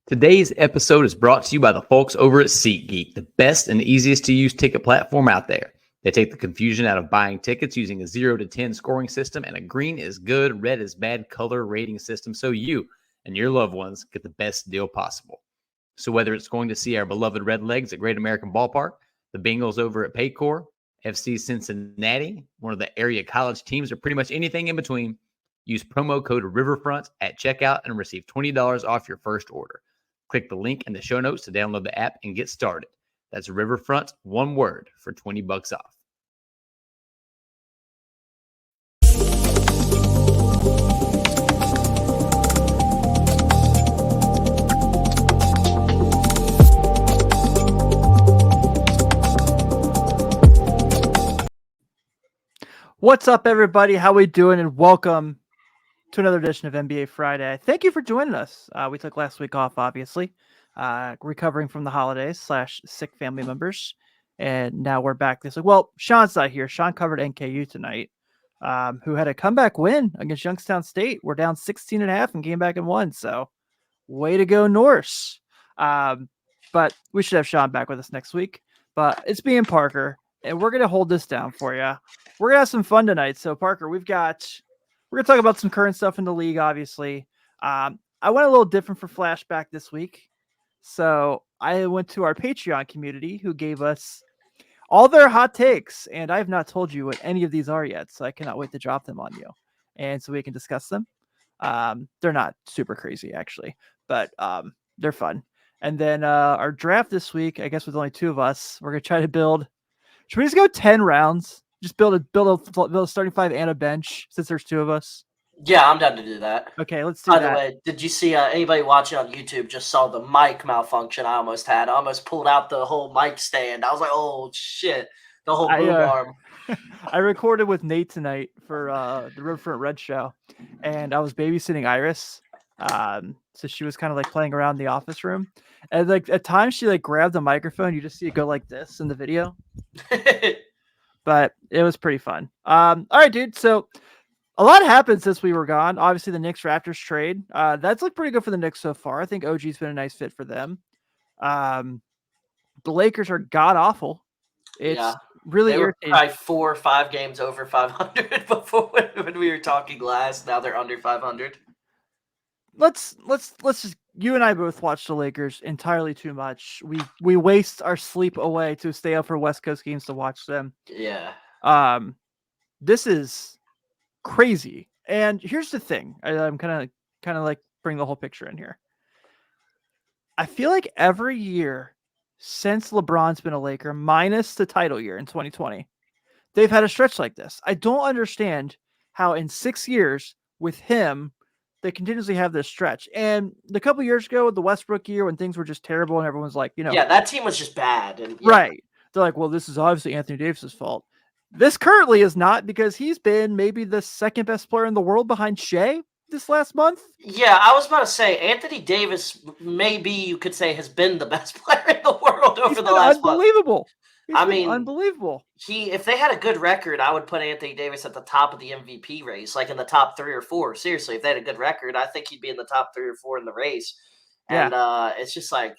Today's episode is brought to you by the folks over at SeatGeek, the best and easiest to use ticket platform out there. They take the confusion out of buying tickets using a 0 to 10 scoring system and a green is good, red is bad color rating system so you and your loved ones get the best deal possible. So whether it's going to see our beloved Redlegs at Great American Ballpark, the Bengals over at Paycor, FC Cincinnati, one of the area college teams, or pretty much anything in between, use promo code Riverfront at checkout and receive $20 off your first order. Click the link in the show notes to download the app and get started. That's Riverfront, one word, for $20 off. What's up, everybody? How we doing? And welcome to another edition of NBA Friday. Thank you for joining us. We took last week off, obviously, recovering from the holidays / sick family members. And now we're back this week. Well, Sean's not here. Sean covered NKU tonight, who had a comeback win against Youngstown State. We're down 16.5 and came back and won. So way to go, Norse. But we should have Sean back with us next week. But it's me and Parker, and we're going to hold this down for you. We're going to have some fun tonight. So, Parker, we're going to talk about some current stuff in the league, obviously. I went a little different for Flashback this week. So I went to our Patreon community who gave us all their hot takes. And I have not told you what any of these are yet. So I cannot wait to drop them on you. And so we can discuss them. They're not super crazy, actually, but they're fun. And then our draft this week, I guess with only two of us, we're going to try to build. Should we just go 10 rounds? Just build a starting five and a bench since there's two of us. Yeah, I'm down to do that. Okay, let's do that. By the way, did you see anybody watching on YouTube just saw the mic malfunction I almost had? I almost pulled out the whole mic stand. I was like, oh, shit, the whole boom arm. I recorded with Nate tonight for the Riverfront Red show, and I was babysitting Iris. So she was kind of like playing around the office room. And like at times she like grabbed the microphone. You just see it go like this in the video. But it was pretty fun. All right, dude. So a lot happened since we were gone. Obviously, the Knicks Raptors trade. That's looked pretty good for the Knicks so far. I think OG's been a nice fit for them. The Lakers are god awful. It's really they were irritating. probably 4 or 5 games over 500 before when we were talking last. Now they're under 500. Let's just, you and I both watch the Lakers entirely too much. We waste our sleep away to stay up for West Coast games to watch them. Yeah. This is crazy. And here's the thing. I'm kind of like bring the whole picture in here. I feel like every year since LeBron's been a Laker, minus the title year in 2020, they've had a stretch like this. I don't understand how in 6 years with him, they continuously have this stretch. And a couple years ago, the Westbrook year, when things were just terrible and everyone's like, yeah, that team was just bad. And right. They're like, well, this is obviously Anthony Davis's fault. This currently is not, because he's been maybe the second best player in the world behind Shea this last month. Yeah, I was about to say Anthony Davis, maybe you could say, has been the best player in the world over the last month. Unbelievable. I mean, unbelievable. If they had a good record, I would put Anthony Davis at the top of the MVP race, like in the top 3 or 4. Seriously, if they had a good record, I think he'd be in the top 3 or 4 in the race. And it's just like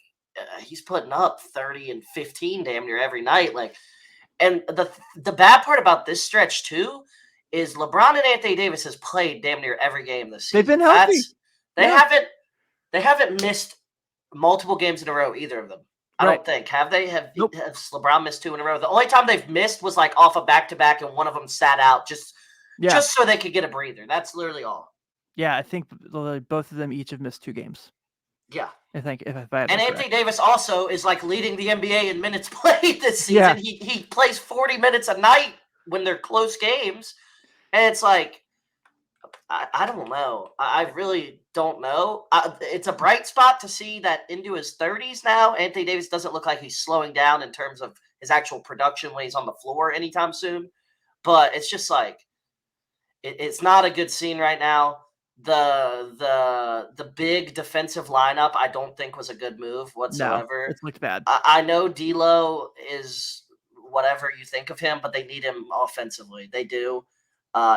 he's putting up 30 and 15 damn near every night. Like, and the bad part about this stretch too is LeBron and Anthony Davis has played damn near every game this season. They've been healthy. They haven't missed multiple games in a row, either of them. I don't think. Have they? Nope. Has LeBron missed 2 in a row? The only time they've missed was like off a back-to-back, and one of them sat out just so they could get a breather. That's literally all. Yeah, I think both of them each have missed 2 games. Yeah. I think if I and Anthony Davis also is like leading the NBA in minutes played this season. Yeah. He plays 40 minutes a night when they're close games. And it's like, I don't know. I really don't know. It's a bright spot to see that into his 30s now, Anthony Davis doesn't look like he's slowing down in terms of his actual production when he's on the floor anytime soon. But it's just like, it's not a good scene right now. The big defensive lineup, I don't think was a good move whatsoever. No, it looked bad. I know D'Lo is whatever you think of him, but they need him offensively. They do.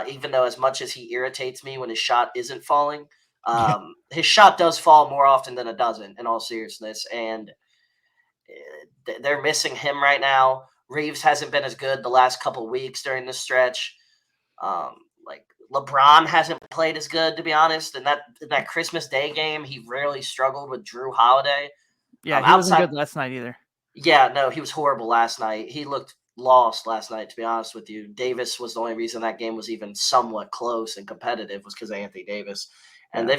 Even though as much as he irritates me when his shot isn't falling, His shot does fall more often than it doesn't, in all seriousness, and they're missing him right now. Reeves hasn't been as good the last couple weeks during this stretch. Like LeBron hasn't played as good, to be honest. In that Christmas Day game, he really struggled with Drew Holiday. Yeah, he wasn't good last night either. Yeah, no, he was horrible last night. He looked lost last night, to be honest with you. Davis was the only reason that game was even somewhat close and competitive was because of Anthony Davis. And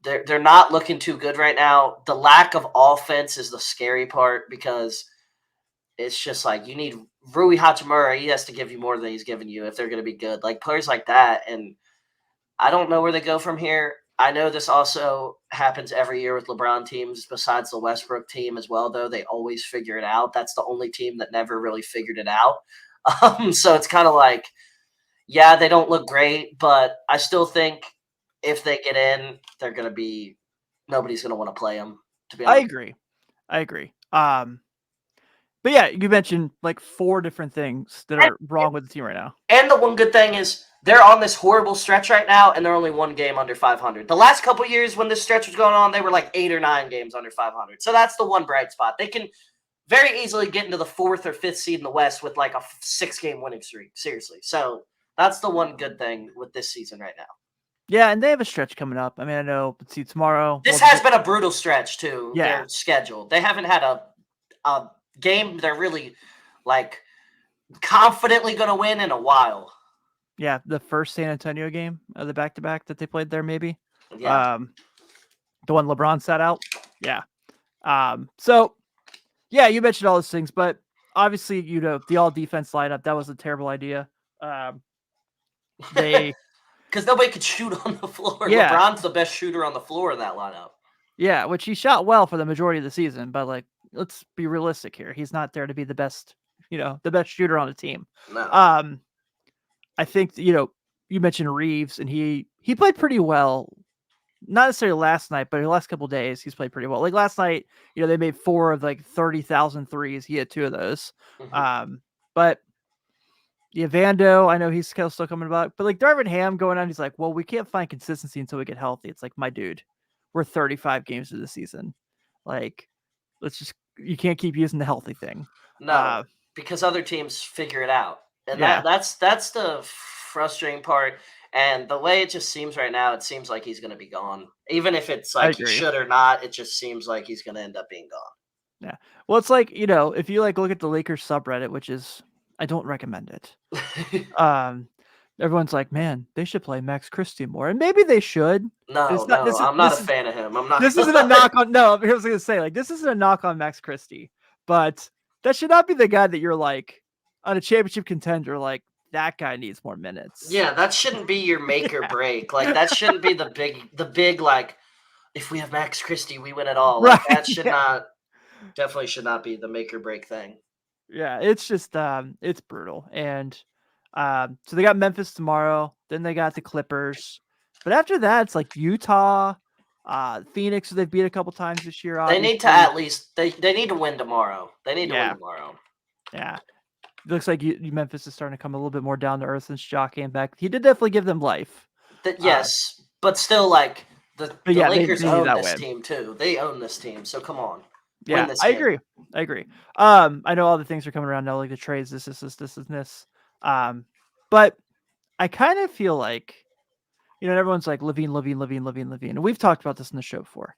they're not looking too good right now. The lack of offense is the scary part because it's just like you need Rui Hachimura. He has to give you more than he's giving you if they're going to be good. Like players like that. And I don't know where they go from here. I know this also happens every year with LeBron teams besides the Westbrook team as well, though. They always figure it out. That's the only team that never really figured it out. So it's kind of like, yeah, they don't look great, but I still think if they get in, they're going to be – nobody's going to want to play them, to be honest. I agree. But yeah, you mentioned like 4 different things that are wrong with the team right now. And the one good thing is they're on this horrible stretch right now, and they're only 1 game under 500. The last couple of years when this stretch was going on, they were like 8 or 9 games under 500. So that's the one bright spot. They can very easily get into the 4th or 5th seed in the West with like a 6-game winning streak. Seriously. So that's the one good thing with this season right now. Yeah, and they have a stretch coming up. I mean, I know, let's see, tomorrow. This has been a brutal stretch, too. Yeah. Their schedule. They haven't had a game they're really like confidently going to win in a while. Yeah, the first San Antonio game of the back-to-back that they played there, maybe. Yeah. The one LeBron sat out. Yeah. So, yeah, you mentioned all those things, but obviously, you know, the all-defense lineup, that was a terrible idea. Because nobody could shoot on the floor. Yeah. LeBron's the best shooter on the floor in that lineup. Yeah, which he shot well for the majority of the season, but like, let's be realistic here. He's not there to be the best, the best shooter on the team. No. I think, you mentioned Reeves, and he played pretty well. Not necessarily last night, but the last couple of days, he's played pretty well. Like last night, they made 4 of like 30,000 threes. He had 2 of those. Mm-hmm. But yeah, Vando, I know he's still coming back, but like Darvin Ham going on, he's like, well, we can't find consistency until we get healthy. It's like, my dude, we're 35 games into the season. Like, you can't keep using the healthy thing. No, because other teams figure it out. And that's the frustrating part. And the way it just seems right now, it seems like he's going to be gone. Even if it's like he should or not, it just seems like he's going to end up being gone. Yeah. Well, it's like, if you like look at the Lakers subreddit, which is, I don't recommend it. Everyone's like, man, they should play Max Christie more. And maybe they should. I'm not a fan of him. I'm not. This isn't a knock on. No, I was going to say, like, this isn't a knock on Max Christie, but that should not be the guy that you're like on a championship contender. Like, that guy needs more minutes. Yeah, that shouldn't be your make or break. Like, that shouldn't be the big like, if we have Max Christie, we win it all. Like, that definitely should not be the make or break thing. Yeah, it's just it's brutal. And so they got Memphis tomorrow, then they got the Clippers. But after that, it's like Utah, Phoenix, who they've beat a couple times this year. Obviously. They need to at least they need to win tomorrow. They need to win tomorrow. Yeah. It looks like Memphis is starting to come a little bit more down to earth since Ja came back. He did definitely give them life. Yes, but still, like the Lakers own this team too. They own this team, so come on. Yeah, I agree. I know all the things are coming around now, like the trades, this. But I kind of feel like, everyone's like Levine. And we've talked about this in the show before.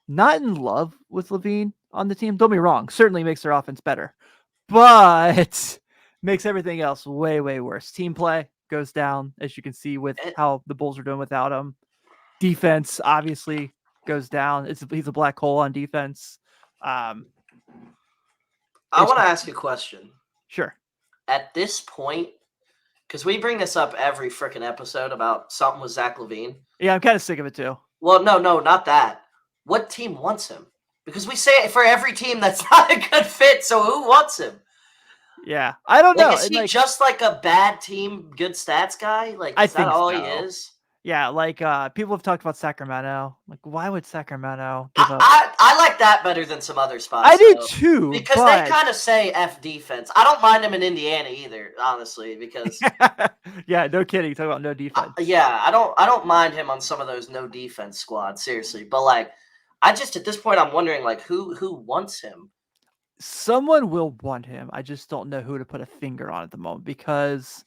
Not in love with Levine on the team. Don't be wrong. Certainly makes their offense better, but makes everything else way, way worse. Team play goes down, as you can see with how the Bulls are doing without him. Defense obviously goes down. He's a black hole on defense. I want to ask a question. Sure. At this point, because we bring this up every freaking episode about something with Zach LaVine. Yeah, I'm kind of sick of it too. Well, no, not that. What team wants him? Because we say it for every team that's not a good fit, so who wants him? Yeah, I don't know. Is he just like a bad team, good stats guy? Like, is that all he is? Yeah, like people have talked about Sacramento. Like, why would Sacramento give up? I like that better than some other spots. I do too, because they kind of say F defense. I don't mind them in Indiana either, honestly, because yeah, no kidding. Talk about no defense. Yeah, I don't mind him on some of those no defense squads, seriously. But like, I just at this point I'm wondering like who wants him. Someone will want him. I just don't know who to put a finger on at the moment because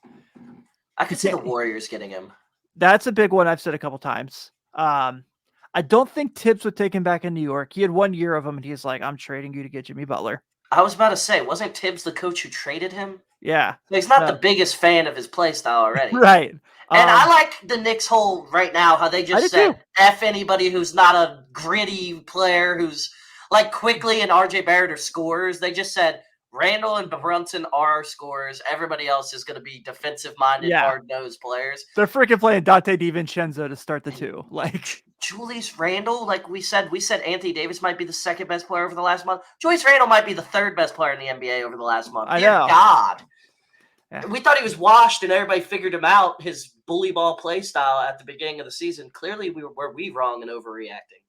I could see the Warriors getting him. That's a big one. I've said a couple times. I don't think Tibbs would take him back in New York. He had 1 year of him, and he's like, "I'm trading you to get Jimmy Butler." I was about to say, wasn't Tibbs the coach who traded him? Yeah, so he's not the biggest fan of his play style already, right? And I like the Knicks whole right now how they just said too. F anybody who's not a gritty player who's like Quickly and RJ Barrett are scorers. They just said Randall and Brunson are scorers. Everybody else is going to be defensive-minded, hard-nosed players. They're freaking playing Dante DiVincenzo to start the two. Like Julius Randle, like we said Anthony Davis might be the second best player over the last month. Julius Randle might be the third best player in the NBA over the last month. Dear God. Yeah. We thought he was washed and everybody figured him out, his bully ball play style at the beginning of the season. Clearly, were we wrong and overreacting?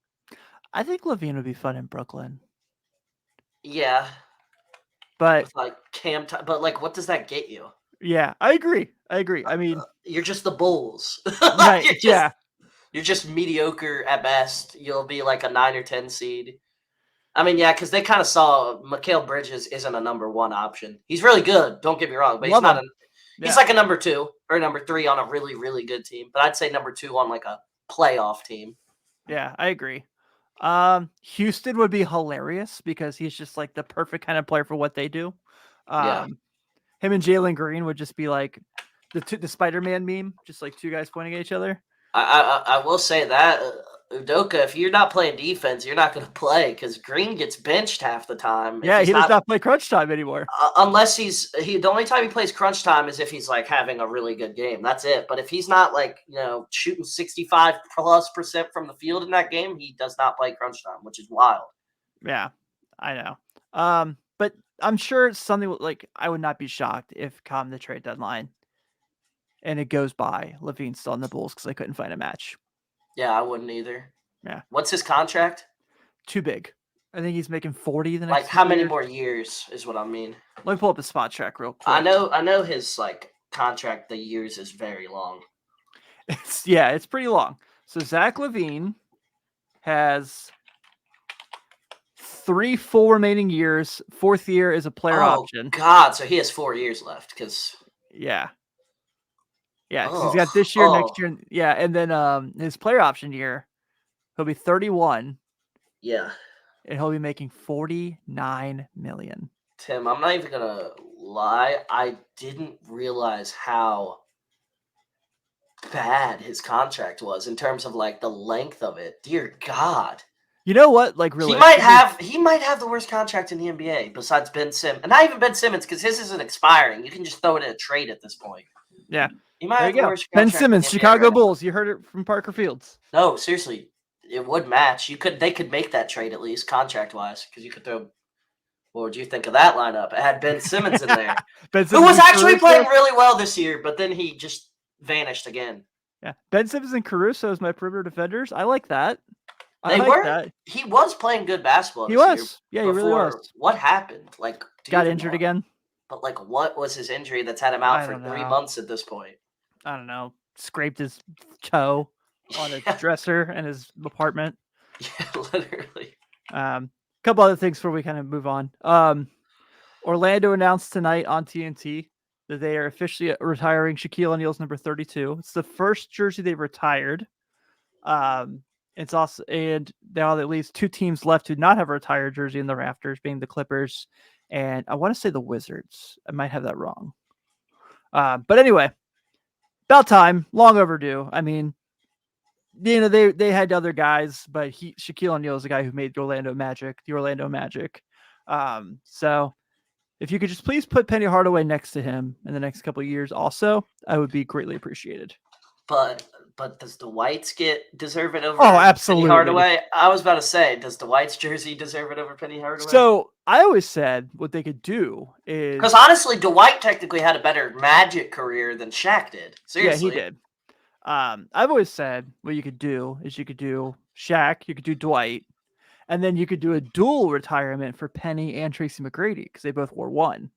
I think LaVine would be fun in Brooklyn. Yeah. But with like but like, what does that get you? Yeah, I agree. I mean, you're just the Bulls. Right, You're just mediocre at best. You'll be like a 9 or 10 seed. I mean, yeah, because they kind of saw Mikal Bridges isn't a number 1 option. He's really good. Don't get me wrong, but he's not. He's like a number 2 or number 3 on a really, really good team. But I'd say number 2 on like a playoff team. Yeah, I agree. Houston would be hilarious because he's just like the perfect kind of player for what they do. Him and Jalen Green would just be like the Spider-Man meme, just like two guys pointing at each other. I will say that Udoka, if you're not playing defense, you're not going to play because Green gets benched half the time. Yeah, he does not play crunch time anymore. Unless the only time he plays crunch time is if he's like having a really good game. That's it. But if he's not like, shooting 65+% from the field in that game, he does not play crunch time, which is wild. Yeah, I know. But I'm sure it's something like I would not be shocked if come the trade deadline and it goes by LaVine's still in the Bulls because they couldn't find a match. Yeah, I wouldn't either. Yeah. What's his contract? Too big. I think he's making 40 the next Like how many more years is what I mean. Let me pull up his spot check real quick. I know his like contract, the years is very long. It's pretty long. So Zach LaVine has 3 full remaining years. 4th year is a player option. God, so he has 4 years left because he's got this year, next year, and then his player option year, he'll be 31. Yeah, and he'll be making $49 million. Tim, I'm not even gonna lie. I didn't realize how bad his contract was in terms of like the length of it. Dear God. You know what? Like, really, he might have the worst contract in the NBA besides Ben Simmons, and not even Ben Simmons because his isn't expiring. You can just throw it in a trade at this point. Yeah, he might have the worst Ben Simmons, Chicago Bulls. You heard it from Parker Fields. No, seriously, it would match. They could make that trade at least contract wise because you could throw. What would you think of that lineup? It had Ben Simmons in there, who was actually playing really well this year, but then he just vanished again. Yeah, Ben Simmons and Caruso as my perimeter defenders. I like that. He was playing good basketball. He was. Yeah, he really was. What happened? Like, got injured again. But like, what was his injury that's had him out for 3 months at this point? I don't know. Scraped his toe on a dresser in his apartment. Yeah, literally. Couple other things before we kind of move on. Orlando announced tonight on TNT that they are officially retiring Shaquille O'Neal's number 32. It's the first jersey they've retired. It's also, and now at least 2 teams left who not have a retired jersey in the rafters, being the Clippers and I want to say the Wizards. I might have that wrong. But anyway, about time, long overdue. I mean, they had other guys, but Shaquille O'Neal is the guy who made the Orlando Magic. So if you could just please put Penny Hardaway next to him in the next couple of years, also, I would be greatly appreciated. But does Dwight's deserve it over? Oh, absolutely. Penny Hardaway? I was about to say, does Dwight's jersey deserve it over Penny Hardaway? So I always said what they could do is because honestly, Dwight technically had a better Magic career than Shaq did. Seriously, yeah, he did. I've always said what you could do is you could do Shaq, you could do Dwight, and then you could do a dual retirement for Penny and Tracy McGrady because they both wore one.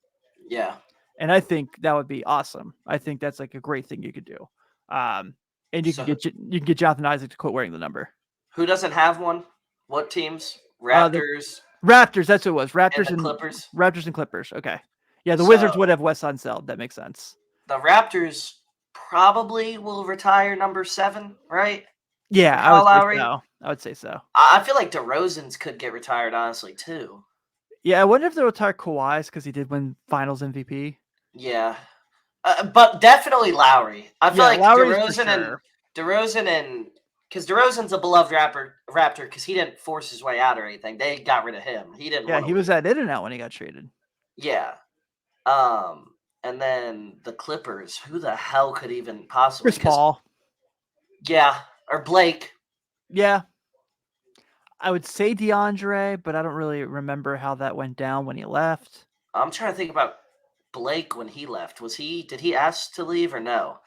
Yeah. And I think that would be awesome. I think that's like a great thing you could do. And you So can get Jonathan Isaac to quit wearing the number. who doesn't have one? What teams? The Raptors. Raptors, that's what it was. Raptors and the and Clippers. Raptors and Clippers. Okay. Yeah, the Wizards would have Wes Unseld. That makes sense. The Raptors probably will retire number 7, right? Yeah, Kyle Lowry. I would say so. I feel like DeRozan's could get retired, honestly, too. Yeah, I wonder if they'll retire Kawhi's because he did win Finals MVP. Yeah, but definitely Lowry. I feel like DeRozan and because DeRozan's a beloved Raptor because he didn't force his way out or anything. They got rid of him. He didn't. Yeah, he was at In-N-Out when he got traded. Yeah. And then the Clippers. Who the hell could even possibly? Chris Paul. Yeah, or Blake. Yeah. I would say DeAndre, but I don't really remember how that went down when he left. I'm trying to think about Blake when he left. Did he ask to leave or no?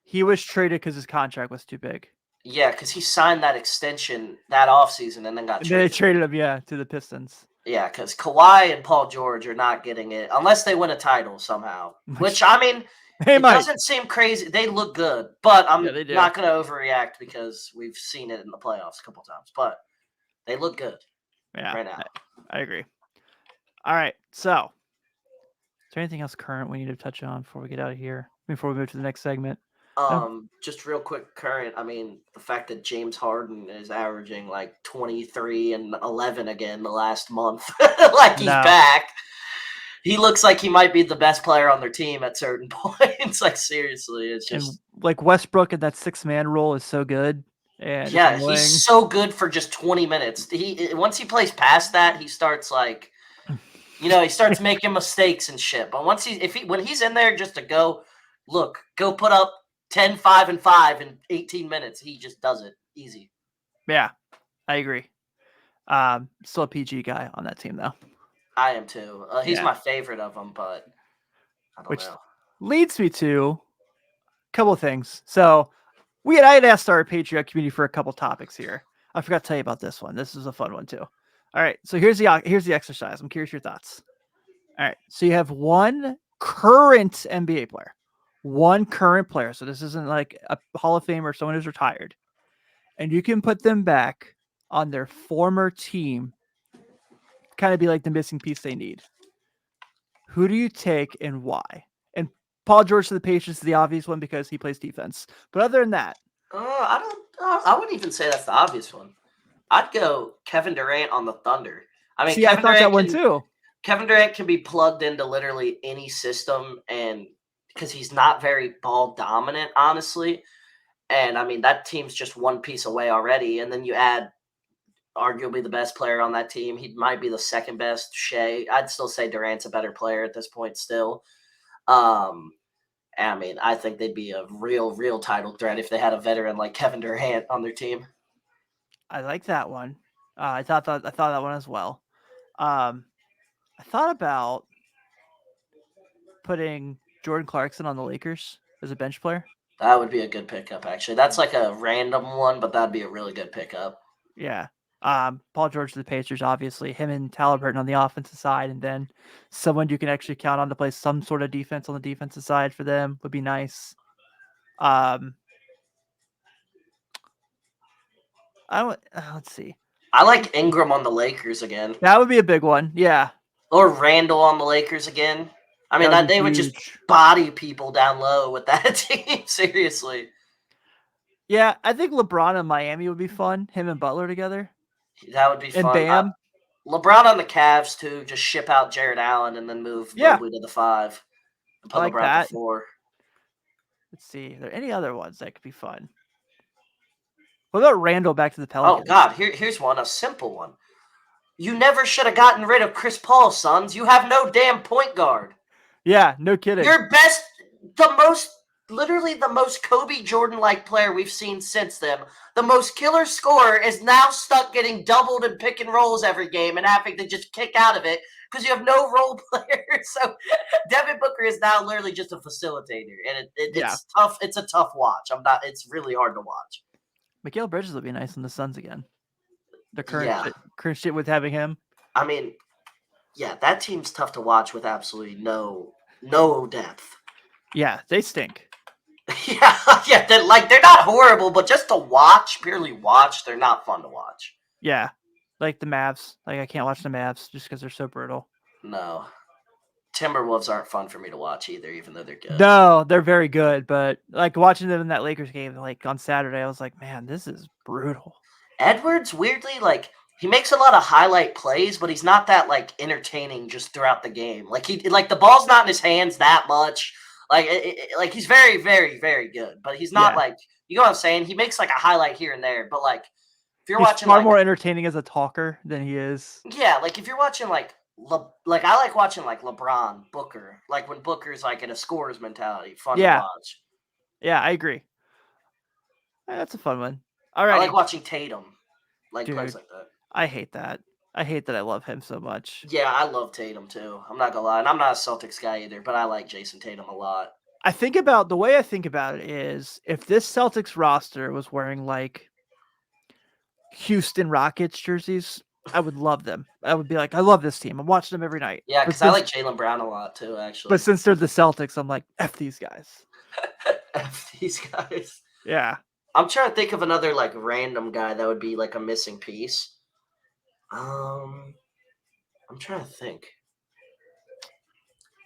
He was traded because his contract was too big. Yeah, because he signed that extension that offseason and then got traded. They traded him, to the Pistons. Yeah, because Kawhi and Paul George are not getting it unless they win a title somehow. Which, I mean, doesn't seem crazy. They look good, but I'm not going to overreact because we've seen it in the playoffs a couple times. But they look good right now. I agree. All right, so is there anything else current we need to touch on before we get out of here? Before we move to the next segment? Just real quick current. I mean, the fact that James Harden is averaging like 23 and 11 again the last month, like he's back. He looks like he might be the best player on their team at certain points. Like seriously, it's just like Westbrook in that 6-man role is so good. And he's so good for just 20 minutes. Once he plays past that, he starts like, he starts making mistakes and shit. But when he's in there just to go put up 10, 5, and 5 in 18 minutes. He just does it easy. Yeah, I agree. Still a PG guy on that team, though. I am too. He's my favorite of them, but I don't know. Leads me to a couple of things. So I had asked our Patreon community for a couple topics here. I forgot to tell you about this one. This is a fun one too. All right, so here's the exercise. I'm curious your thoughts. All right, so you have one current NBA player. One current player. So this isn't like a Hall of Famer or someone who's retired. And you can put them back on their former team. Kind of be like the missing piece they need. Who do you take and why? And Paul George to the Patriots is the obvious one because he plays defense. But other than that. I wouldn't even say that's the obvious one. I'd go Kevin Durant on the Thunder. I mean, I thought that one too. Kevin Durant can be plugged into literally any system and because he's not very ball dominant, honestly. And I mean, that team's just one piece away already. And then you add arguably the best player on that team. He might be the second best, Shea. I'd still say Durant's a better player at this point still. I mean, I think they'd be a real title threat if they had a veteran like Kevin Durant on their team. I like that one. I thought that one as well. I thought about putting Jordan Clarkson on the Lakers as a bench player. That would be a good pickup, actually. That's like a random one, but that'd be a really good pickup. Yeah. Paul George to the Pacers, obviously. Him and Halliburton on the offensive side, and then someone you can actually count on to play some sort of defense on the defensive side for them would be nice. Let's see. I like Ingram on the Lakers again. That would be a big one, yeah. Or Randall on the Lakers again. I mean, they would just body people down low with that team. Seriously. Yeah, I think LeBron in Miami would be fun. Him and Butler together. That would be fun. And Bam. LeBron on the Cavs, too. Just ship out Jared Allen and then move Mobley to the 5. And put LeBron at the 4. Let's see. Are there any other ones that could be fun? What about Randall back to the Pelicans? Oh, God. Here's one. A simple one. You never should have gotten rid of Chris Paul, sons. You have no damn point guard. Yeah, no kidding. Your best, literally the most Kobe Jordan-like player we've seen since them. The most killer scorer is now stuck getting doubled in pick and rolls every game and having to just kick out of it because you have no role players. So Devin Booker is now literally just a facilitator, and it's tough. It's a tough watch. It's really hard to watch. Mikal Bridges will be nice in the Suns again. The current shit with having him. I mean, yeah, that team's tough to watch with absolutely no depth. Yeah, they stink. yeah, they're not horrible, but just to watch, purely watch, they're not fun to watch. Yeah, like the Mavs. Like I can't watch the Mavs just because they're so brutal. No, Timberwolves aren't fun for me to watch either, even though they're good. No, they're very good, but like watching them in that Lakers game, like on Saturday, I was like, man, this is brutal. Edwards, weirdly, like he makes a lot of highlight plays, but he's not that like entertaining just throughout the game. Like the ball's not in his hands that much. Like he's very, very, very good, but he's not like, you know what I'm saying? He makes like a highlight here and there, but like if you're watching, far more entertaining as a talker than he is. Yeah, like if you're watching I like watching like LeBron, Booker, like when Booker's like in a scorer's mentality, fun to watch. Yeah, I agree. That's a fun one. All right, I like watching Tatum, like plays like that. I hate that. I hate that I love him so much. Yeah, I love Tatum too. I'm not gonna lie. And I'm not a Celtics guy either, but I like Jason Tatum a lot. The way I think about it is if this Celtics roster was wearing like Houston Rockets jerseys, I would love them. I would be like, I love this team. I'm watching them every night. Yeah, because I like Jaylen Brown a lot too, actually. But since they're the Celtics, I'm like, F these guys. F these guys. Yeah. I'm trying to think of another like random guy that would be like a missing piece. I'm trying to think.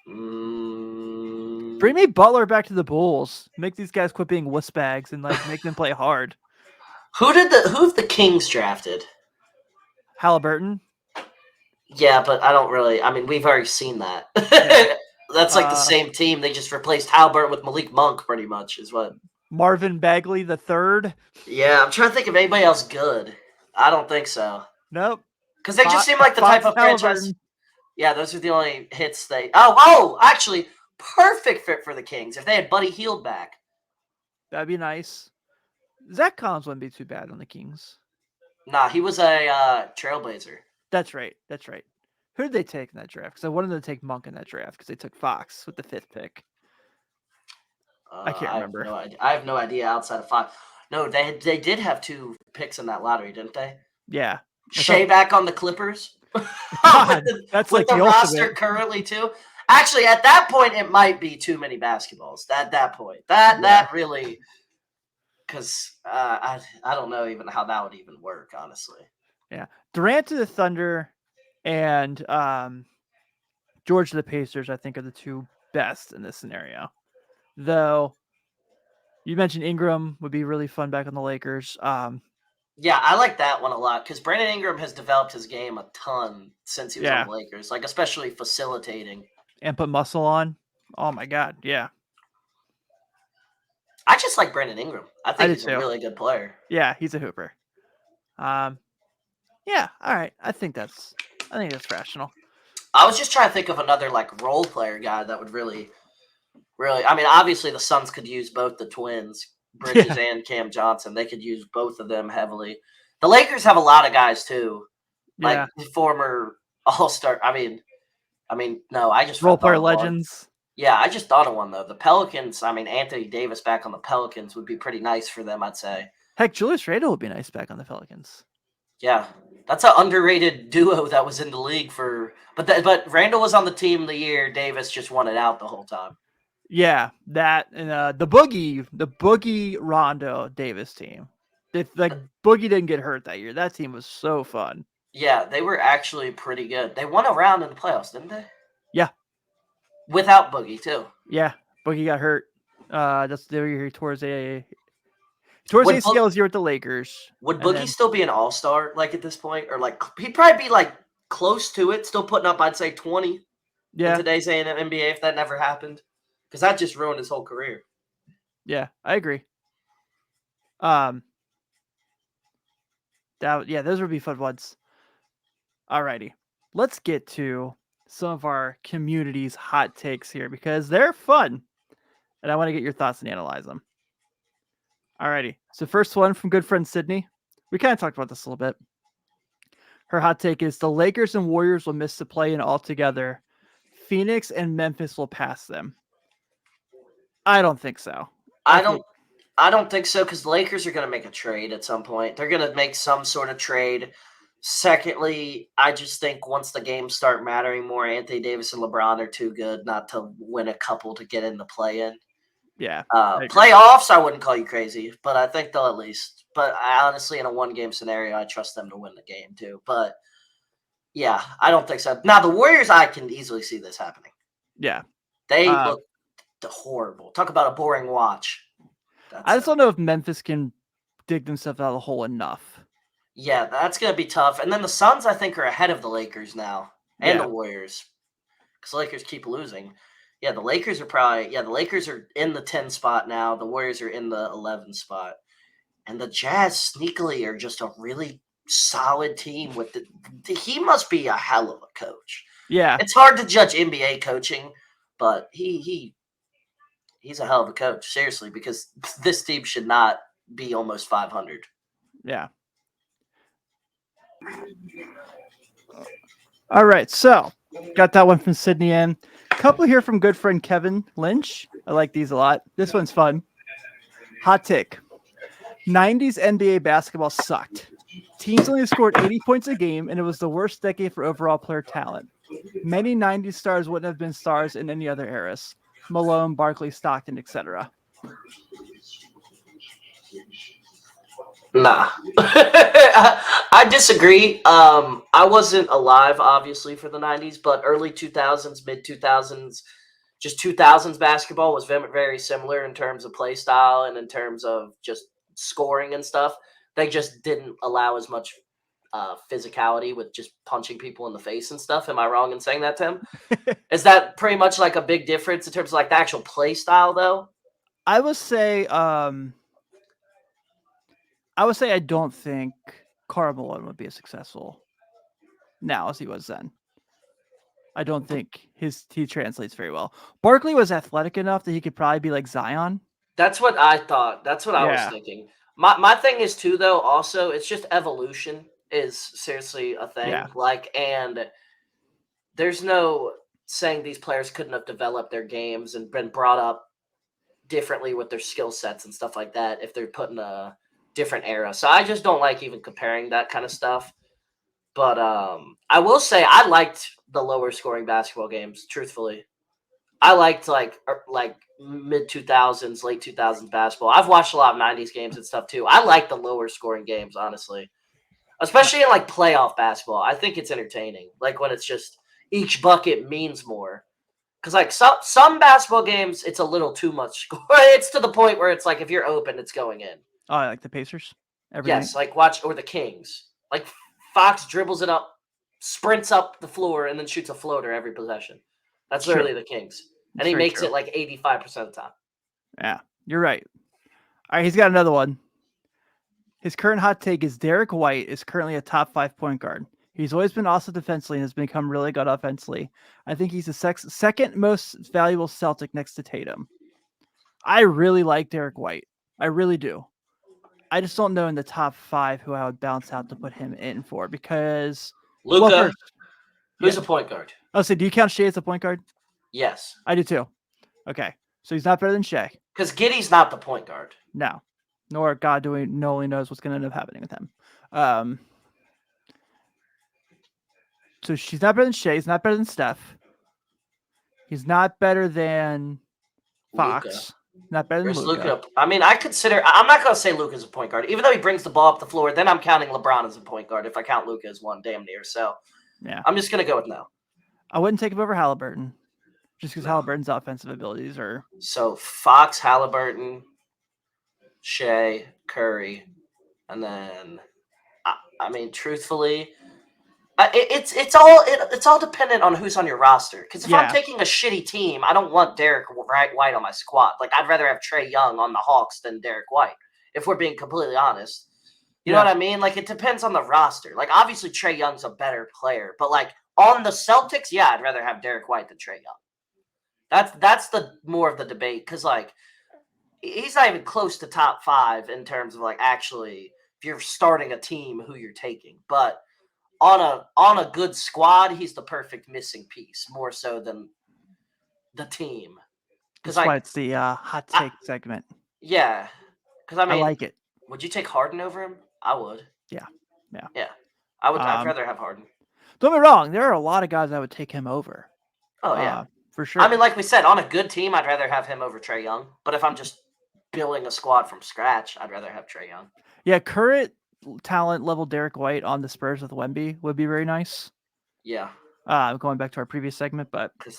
Bring me Butler back to the Bulls. Make these guys quit being wuss bags and like make them play hard. Who have the Kings drafted? Halliburton. Yeah, but I don't really. I mean, we've already seen that. Yeah. That's like the same team. They just replaced Halliburton with Malik Monk, pretty much, is what. Marvin Bagley the third. Yeah, I'm trying to think of anybody else good. I don't think so. Nope. Because they just seem like the type of franchise. Yeah, those are the only hits they. Oh, actually, perfect fit for the Kings if they had Buddy Hield back. That'd be nice. Zach Collins wouldn't be too bad on the Kings. Nah, he was a trailblazer. That's right. Who did they take in that draft? Because I wanted them to take Monk in that draft because they took Fox with the 5th pick. I can't remember. I have no idea outside of Fox. No, they did have 2 picks in that lottery, didn't they? Yeah. Shea back on the Clippers. God, that's like the roster ultimate. Currently too. Actually, at that point, it might be too many basketballs. At that point, that really, because I don't know even how that would even work, honestly. Yeah, Durant to the Thunder, and George to the Pacers, I think, are the 2 best in this scenario. Though, you mentioned Ingram would be really fun back on the Lakers. Yeah, I like that one a lot because Brandon Ingram has developed his game a ton since he was on the Lakers, like especially facilitating. And put muscle on. Oh my God, yeah. I just like Brandon Ingram. I think he's a really good player. Yeah, he's a hooper. Yeah, all right. I think that's rational. I was just trying to think of another like role player guy that would really. I mean, obviously the Suns could use both the twins, Bridges and Cam Johnson. They could use both of them heavily. The Lakers have a lot of guys too, like former All-Star. I mean, no, I just role player legends. Yeah, I just thought of one though. The Pelicans. I mean, Anthony Davis back on the Pelicans would be pretty nice for them, I'd say. Heck, Julius Randle would be nice back on the Pelicans. Yeah, that's an underrated duo that was in the league for. But Randle was on the team the year Davis just won it out the whole time. Yeah, that and the Boogie Rondo Davis team. If like Boogie didn't get hurt that year, that team was so fun. Yeah, they were actually pretty good. They won a round in the playoffs, didn't they? Yeah. Without Boogie too. Yeah, Boogie got hurt. That's the year he tore his ACL year with the Lakers. Would Boogie still be an all-star like at this point, or like he'd probably be like close to it, still putting up I'd say 20. Yeah. In today's NBA, if that never happened. Because that just ruined his whole career. Yeah, I agree. Those would be fun ones. Alrighty. Let's get to some of our community's hot takes here because they're fun. And I want to get your thoughts and analyze them. Alrighty. So first one from good friend Sydney. We kind of talked about this a little bit. Her hot take is the Lakers and Warriors will miss the play-in altogether. Phoenix and Memphis will pass them. I don't think so. I don't think so because the Lakers are going to make a trade at some point. They're going to make some sort of trade. Secondly, I just think once the games start mattering more, Anthony Davis and LeBron are too good not to win a couple to get in the play-in. Yeah. Playoffs, I wouldn't call you crazy, but I think they'll at least. But I honestly, in a one-game scenario, I trust them to win the game too. But yeah, I don't think so. Now, the Warriors, I can easily see this happening. Yeah. They look horrible. Talk about a boring watch. I just don't know if Memphis can dig themselves out of the hole enough. Yeah, that's going to be tough. And then the Suns, I think, are ahead of the Lakers now and the Warriors because the Lakers keep losing. Yeah, the Lakers are in the 10 spot now. The Warriors are in the 11 spot. And the Jazz sneakily are just a really solid team with he must be a hell of a coach. Yeah. It's hard to judge NBA coaching, but he's a hell of a coach, seriously, because this team should not be almost 500. Yeah. All right, so got that one from Sydney in. Couple here from good friend Kevin Lynch. I like these a lot. This one's fun. Hot take. 90s NBA basketball sucked. Teams only scored 80 points a game, and it was the worst decade for overall player talent. Many 90s stars wouldn't have been stars in any other eras. Malone, Barkley, Stockton, etc. Nah. I disagree. I wasn't alive, obviously, for the 90s, but early 2000s, mid-2000s, just 2000s basketball was very similar in terms of play style and in terms of just scoring and stuff. They just didn't allow as much physicality with just punching people in the face and stuff. Am I wrong in saying that, Tim? Is that pretty much like a big difference in terms of like the actual play style, though? I would say I don't think Karl Malone would be as successful now as he was then. I don't think he translates very well. Barkley was athletic enough that he could probably be like Zion. That's what I thought. That's what I was thinking. My thing is too, though. Also, it's just evolution is seriously a thing. Yeah. And there's no saying these players couldn't have developed their games and been brought up differently with their skill sets and stuff like that if they're put in a different era. So I just don't like even comparing that kind of stuff. But I will say I liked the lower scoring basketball games, truthfully. I liked like mid 2000s, late 2000s basketball. I've watched a lot of 90s games and stuff too. I like the lower scoring games, honestly. Especially in like playoff basketball. I think it's entertaining. Like when it's just each bucket means more. Because like some basketball games, it's a little too much score. It's to the point where it's like if you're open, it's going in. Oh, I like the Pacers? Yes, like watch or the Kings. Like Fox dribbles it up, sprints up the floor, and then shoots a floater every possession. That's literally the Kings. And he makes it like 85% of the time. Yeah, you're right. All right, he's got another one. His current hot take is Derek White is currently a top 5 point guard. He's always been awesome defensively and has become really good offensively. I think he's the second most valuable Celtic next to Tatum. I really like Derek White. I really do. I just don't know in the top 5 who I would bounce out to put him in for because Luka, who's a point guard? Oh, so do you count Shea as a point guard? Yes. I do too. Okay. So he's not better than Shea. Because Giddey's not the point guard. No. Nor God only knows what's going to end up happening with him. So she's not better than Shea. He's not better than Steph. He's not better than Fox. Luka. Not better than Luka. I mean, I'm not going to say Luka's a point guard. Even though he brings the ball up the floor, then I'm counting LeBron as a point guard if I count Luka as one, damn near. So yeah, I'm just going to go with no. I wouldn't take him over Halliburton just because Halliburton's offensive abilities are. So Fox, Halliburton, Shea, Curry, and then, I mean, truthfully, it's all dependent on who's on your roster. Because if I'm taking a shitty team, I don't want Derek White on my squad. Like I'd rather have Trae Young on the Hawks than Derek White. If we're being completely honest, you know what I mean. Like it depends on the roster. Like obviously Trae Young's a better player, but like on the Celtics, yeah, I'd rather have Derek White than Trae Young. That's the more of the debate because like he's not even close to top 5 in terms of like actually if you're starting a team who you're taking, but. on a good squad, he's the perfect missing piece, more so than the team. That's why it's the hot take segment. Yeah, because I like it. Would you take Harden over him? I would. Yeah. I would. I'd rather have Harden. Don't get me wrong. There are a lot of guys I would take him over. Oh yeah, for sure. I mean, like we said, on a good team, I'd rather have him over Trae Young. But if I'm just building a squad from scratch, I'd rather have Trae Young. Yeah, current talent level Derek White on the Spurs with Wemby would be very nice. Yeah. Going back to our previous segment, but because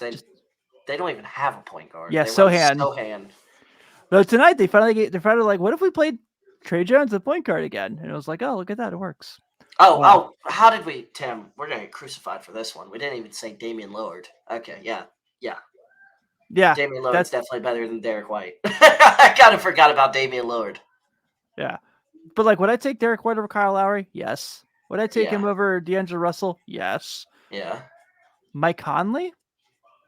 they don't even have a point guard. Yeah, Sohan. But tonight they're finally like, what if we played Trae Jones at point guard again? And it was like, oh, look at that, it works. Oh, how did we, Tim? We're gonna get crucified for this one. We didn't even say Damian Lillard. Okay, yeah. Damian Lillard's definitely better than Derek White. I kind of forgot about Damian Lillard. Yeah, but like, would I take Derek White over Kyle Lowry? Yes. Would I take him over D'Angelo Russell? Yes. Yeah. Mike Conley?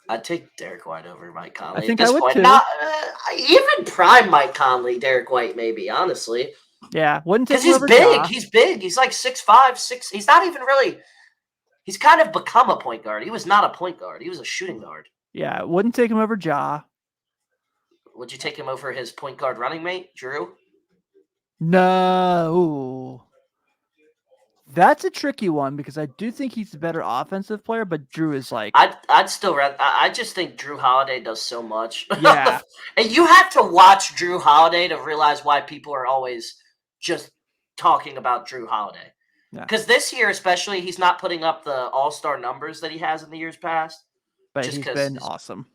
I'd take Derek White over Mike Conley. I think I would too. Even prime Mike Conley, Derek White, maybe, honestly. Yeah, wouldn't take him over big. He's big. He's like 6'5", 6. He's not even really. He's kind of become a point guard. He was not a point guard. He was a shooting guard. Yeah, wouldn't take him over Ja. Would you take him over his point guard running mate, Drew? No. That's a tricky one because I do think he's a better offensive player, but Drew is like... I'd still rather... I just think Drew Holiday does so much. Yeah. And you have to watch Drew Holiday to realize why people are always just talking about Drew Holiday. Because this year especially, he's not putting up the all-star numbers that he has in the years past. But he's been awesome.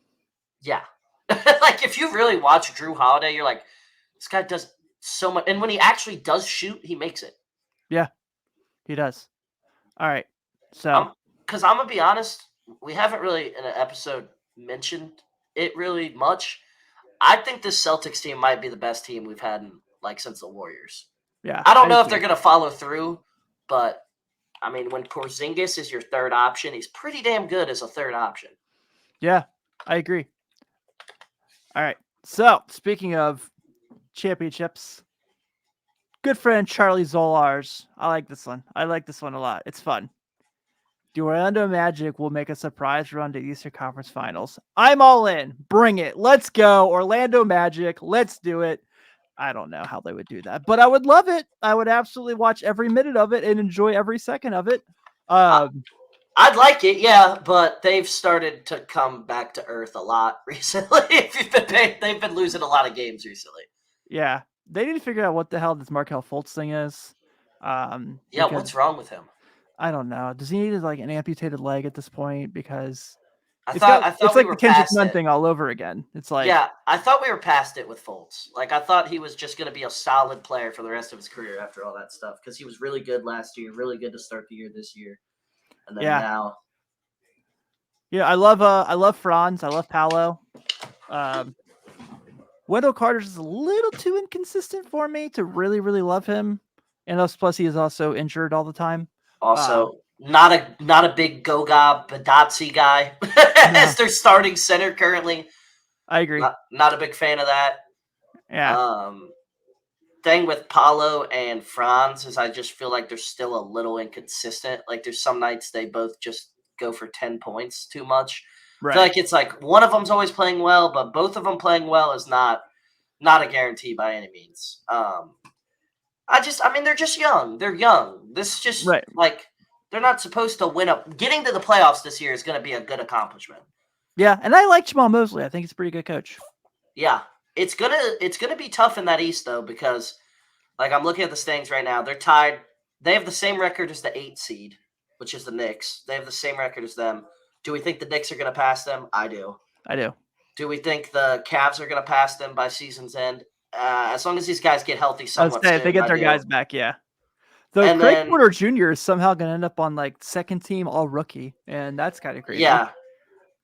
Yeah. Like, if you really watch Drew Holiday, you're like, this guy does so much. And when he actually does shoot, he makes it. Yeah. He does. All right. So, because I'm going to be honest, we haven't really in an episode mentioned it really much. I think this Celtics team might be the best team we've had since the Warriors. Yeah. I don't know if they're going to follow through, but I mean, when Porzingis is your third option, he's pretty damn good as a third option. Yeah, I agree. All right. So, speaking of championships, good friend Charlie Zolars. I like this one. I like this one a lot. It's fun. The Orlando Magic will make a surprise run to Eastern Conference Finals. I'm all in. Bring it. Let's go. Orlando Magic. Let's do it. I don't know how they would do that, but I would love it. I would absolutely watch every minute of it and enjoy every second of it. I'd like it, yeah, but they've started to come back to earth a lot recently. They've been losing a lot of games recently. Yeah. They need to figure out what the hell this Markelle Fultz thing is. What's wrong with him? I don't know. Does he need an amputated leg at this point? Because I thought it's like the Kendrick Nunn thing all over again. It's like, yeah, I thought we were past it with Fultz. Like, I thought he was just going to be a solid player for the rest of his career after all that stuff because he was really good last year, really good to start the year this year, and then now. Yeah, I love Franz. I love Paolo. Wendell Carter's is a little too inconsistent for me to really, really love him. And plus, he is also injured all the time. Also, not a big Goga Badazzi guy as their starting center currently. I agree. Not a big fan of that. Yeah. Thing with Paolo and Franz is I just feel like they're still a little inconsistent. Like, there's some nights they both just go for 10 points too much. Right. I feel like it's like one of them's always playing well, but both of them playing well is not a guarantee by any means. They're just young. They're young. This is just like they're not supposed to win up. Getting to the playoffs this year is going to be a good accomplishment. Yeah, and I like Jamal Mosley. I think he's a pretty good coach. Yeah, it's gonna be tough in that East though because, like, I'm looking at the standings right now. They're tied. They have the same record as the 8 seed, which is the Knicks. They have the same record as them. Do we think the Knicks are going to pass them? I do. Do we think the Cavs are going to pass them by season's end? As long as these guys get healthy somewhat soon, if they get their guys back, yeah. Though Craig Porter Jr. is somehow going to end up on second team all rookie, and that's kind of crazy. Yeah.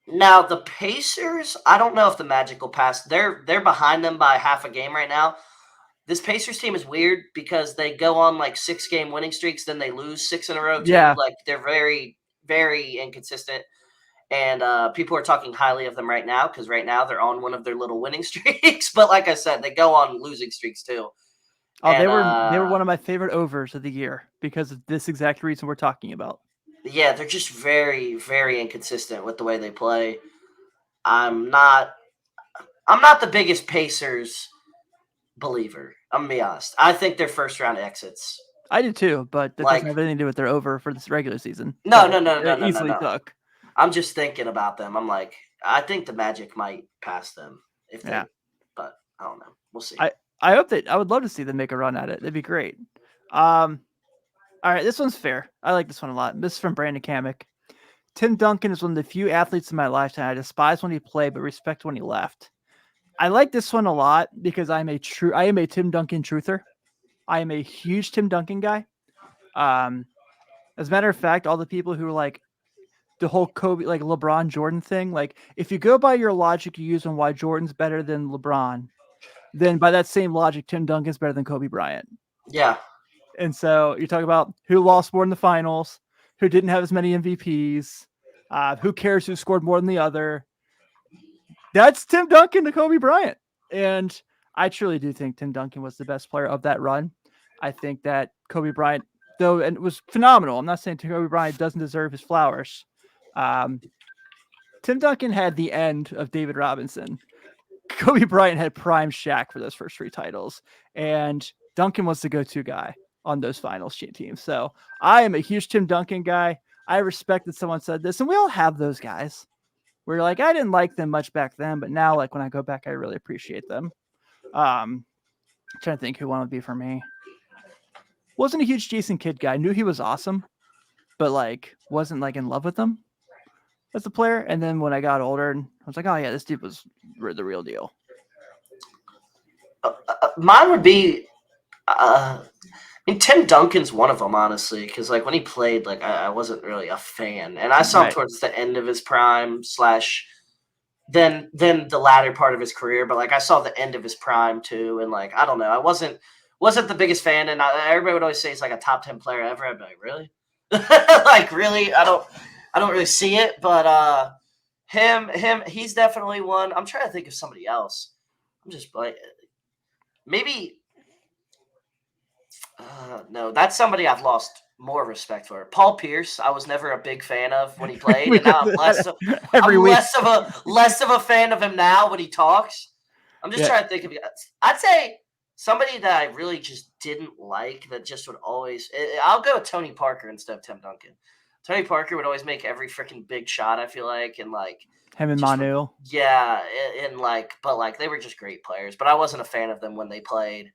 Now the Pacers, I don't know if the Magic will pass. They're behind them by half a game right now. This Pacers team is weird because they go on 6-game winning streaks, then they lose 6 in a row. Too. Yeah. They're very, very inconsistent. And people are talking highly of them right now because right now they're on one of their little winning streaks. But like I said, they go on losing streaks too. Oh, And, they were one of my favorite overs of the year because of this exact reason we're talking about. yeah, they're just very, very inconsistent with the way they play. I'm not the biggest Pacers believer. I'm gonna be honest. I think they're first round exits. I do too, but that Like, doesn't have anything to do with their over for this regular season. no, that no, no, no, it no, no, easily no. took. I'm just thinking about them. I'm like, I think the Magic might pass them if they, Yeah. but I don't know. We'll see. I hope that I would love to see them make a run at it. That'd be great. All right, this one's fair. I like this one a lot. This is from Brandon Kamek. Tim Duncan is one of the few athletes in my lifetime I despise when he played, but respect when he left. I like this one a lot because I am a Tim Duncan truther. I am a huge Tim Duncan guy. As a matter of fact, all the people who are like the whole Kobe, like LeBron Jordan thing, like if you go by your logic you use on why Jordan's better than LeBron, then by that same logic, Tim Duncan's better than Kobe Bryant. Yeah. And so you talk about who lost more in the finals, who didn't have as many MVPs, who cares who scored more than the other. That's Tim Duncan to Kobe Bryant. And I truly do think Tim Duncan was the best player of that run. I think that Kobe Bryant, though, and it was phenomenal. I'm not saying Kobe Bryant doesn't deserve his flowers. Tim Duncan had the end of David Robinson. Kobe Bryant had prime Shaq for those first 3 titles. And Duncan was the go-to guy on those finals teams. So I am a huge Tim Duncan guy. I respect that someone said this, and we all have those guys. We're like, I didn't like them much back then, but now, like when I go back, I really appreciate them. Trying to think who one would be for me. Wasn't a huge Jason Kidd guy. Knew he was awesome, but like wasn't like in love with him as a player. And then when I got older, and I was like, oh yeah, this dude was the real deal. Mine would be, I mean, Tim Duncan's one of them, honestly, because like when he played, like I wasn't really a fan, and I saw him towards the end of his prime / then the latter part of his career, but like I saw the end of his prime too, and like I don't know, I wasn't the biggest fan, and everybody would always say he's like a top 10 player ever. I'd be like, really, like really, I don't really see it, but him, he's definitely one. I'm trying to think of somebody else. I'm just like maybe. No, that's somebody I've lost more respect for. Paul Pierce, I was never a big fan of when he played, and now I'm less of a fan of him now when he talks. I'm just trying to think of it. I'd say somebody that I really just didn't like, that just would always. I'll go with Tony Parker instead of Tim Duncan. Tony Parker would always make every freaking big shot, I feel like, and like him and Manu. Yeah, and like, but like they were just great players, but I wasn't a fan of them when they played.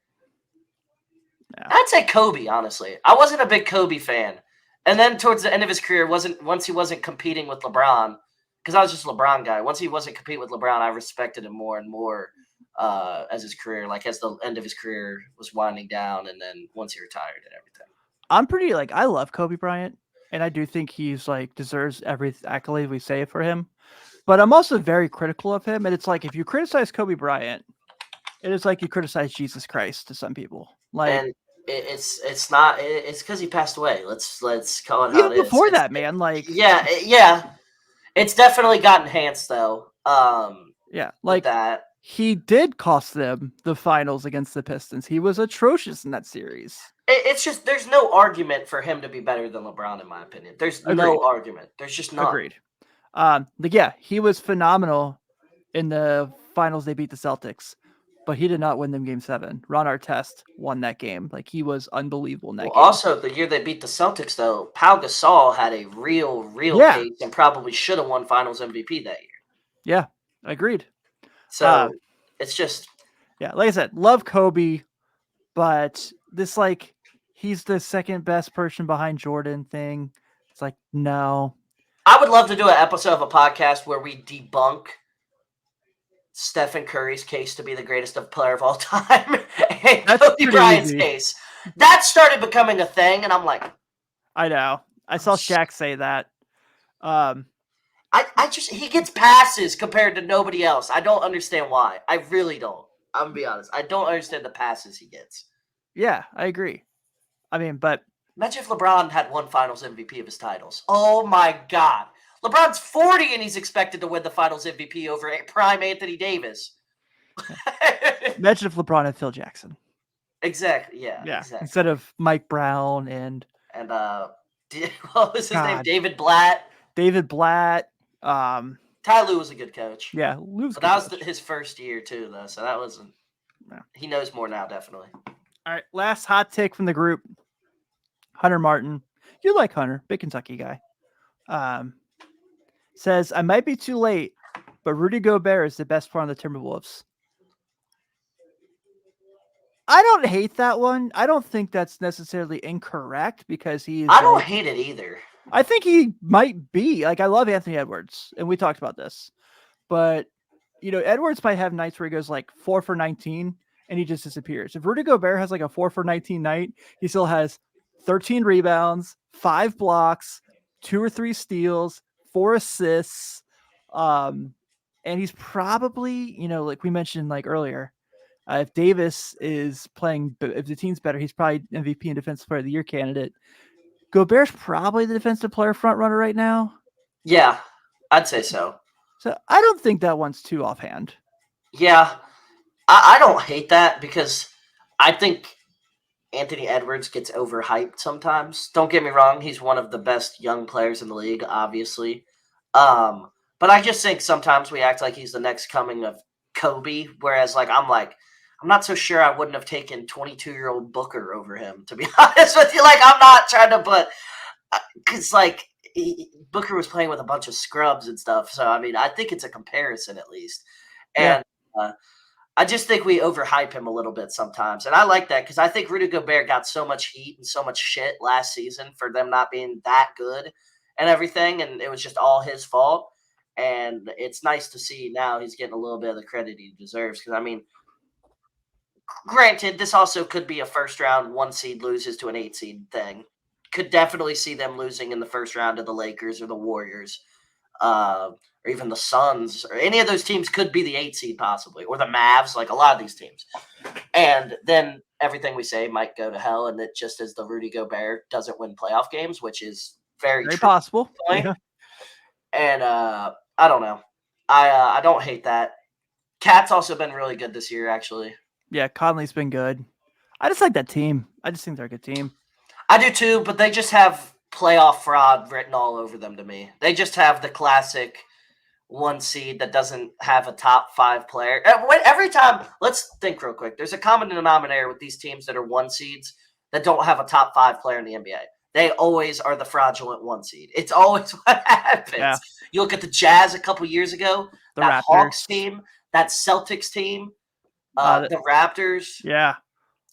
Yeah. I'd say Kobe, honestly. I wasn't a big Kobe fan. And then towards the end of his career, once he wasn't competing with LeBron, because I was just a LeBron guy. Once he wasn't competing with LeBron, I respected him more and more as his career, like as the end of his career was winding down, and then once he retired and everything. I'm pretty like, I love Kobe Bryant, and I do think he's like deserves every accolade we say for him. But I'm also very critical of him, and it's like if you criticize Kobe Bryant, it is like you criticize Jesus Christ to some people. Like. And it's because he passed away. Let's call it how it is. Before that, man, like yeah, it's definitely got enhanced though. Yeah, like that he did cost them the finals against the Pistons. He was atrocious in that series. It's just there's no argument for him to be better than LeBron, in my opinion. There's no argument. There's just none. Agreed. Like yeah, he was phenomenal in the finals. They beat the Celtics. But he did not win them Game 7. Ron Artest won that game. Like he was unbelievable in that game. Also, the year they beat the Celtics, though, Pau Gasol had a real case and probably should have won Finals MVP that year. Yeah, agreed. So it's just like I said, love Kobe, but this like he's the second best person behind Jordan thing. It's like no. I would love to do an episode of a podcast where we debunk Stephen Curry's case to be the greatest player of all time, and Kobe Bryant's case. That started becoming a thing, and I'm like, I know. I saw Shaq say that. He gets passes compared to nobody else. I don't understand why. I really don't. I'm gonna be honest. I don't understand the passes he gets. Yeah, I agree. I mean, but imagine if LeBron had one Finals MVP of his titles. Oh my God. LeBron's 40 and he's expected to win the Finals MVP over prime Anthony Davis. Imagine if LeBron had Phil Jackson. Exactly. Yeah. Yeah. Exactly. Instead of Mike Brown and what was his name? David Blatt. David Blatt. Ty Lue was a good coach. Yeah, Lue's but good. that was his first year too, though. So that wasn't. Yeah. He knows more now, definitely. All right, last hot take from the group. Hunter Martin. You like Hunter, big Kentucky guy. Says, I might be too late, but Rudy Gobert is the best player on the Timberwolves. I don't hate that one. I don't think that's necessarily incorrect because he is. I don't hate it either. I think he might be. Like, I love Anthony Edwards, and we talked about this. But, Edwards might have nights where he goes like 4 for 19, and he just disappears. If Rudy Gobert has like a 4 for 19 night, he still has 13 rebounds, 5 blocks, 2 or 3 steals, 4 assists. And he's probably, like we mentioned like earlier, if Davis is playing, if the team's better, he's probably MVP and Defensive Player of the Year candidate. Gobert's probably the defensive player front runner right now. Yeah, I'd say so. So I don't think that one's too offhand. Yeah, I don't hate that because I think Anthony Edwards gets overhyped sometimes. Don't get me wrong; he's one of the best young players in the league, obviously. But I just think sometimes we act like he's the next coming of Kobe, whereas I'm not so sure I wouldn't have taken 22-year-old Booker over him, to be honest with you. Like, I'm not trying to put – because, Booker was playing with a bunch of scrubs and stuff. So, I mean, I think it's a comparison at least. And I just think we overhype him a little bit sometimes. And I like that because I think Rudy Gobert got so much heat and so much shit last season for them not being that good and everything. And it was just all his fault. And it's nice to see now he's getting a little bit of the credit he deserves. Because, I mean, granted, this also could be a first round 1 seed loses to an 8 seed thing. Could definitely see them losing in the first round to the Lakers or the Warriors, or even the Suns, or any of those teams could be the 8 seed possibly, or the Mavs, like a lot of these teams. And then everything we say might go to hell, and it just as the Rudy Gobert doesn't win playoff games, which is very possible. Yeah. And I don't know. I don't hate that. Cat's also been really good this year, actually. Yeah, Conley's been good. I just like that team. I just think they're a good team. I do too, but they just have playoff fraud written all over them to me. They just have the classic 1 seed that doesn't have a top 5 player. Every time, let's think real quick. There's a common denominator with these teams that are 1 seeds that don't have a top 5 player in the NBA. They always are the fraudulent 1 seed. It's always what happens. Yeah. You look at the Jazz a couple years ago, that Hawks team, that Celtics team, the Raptors. Yeah.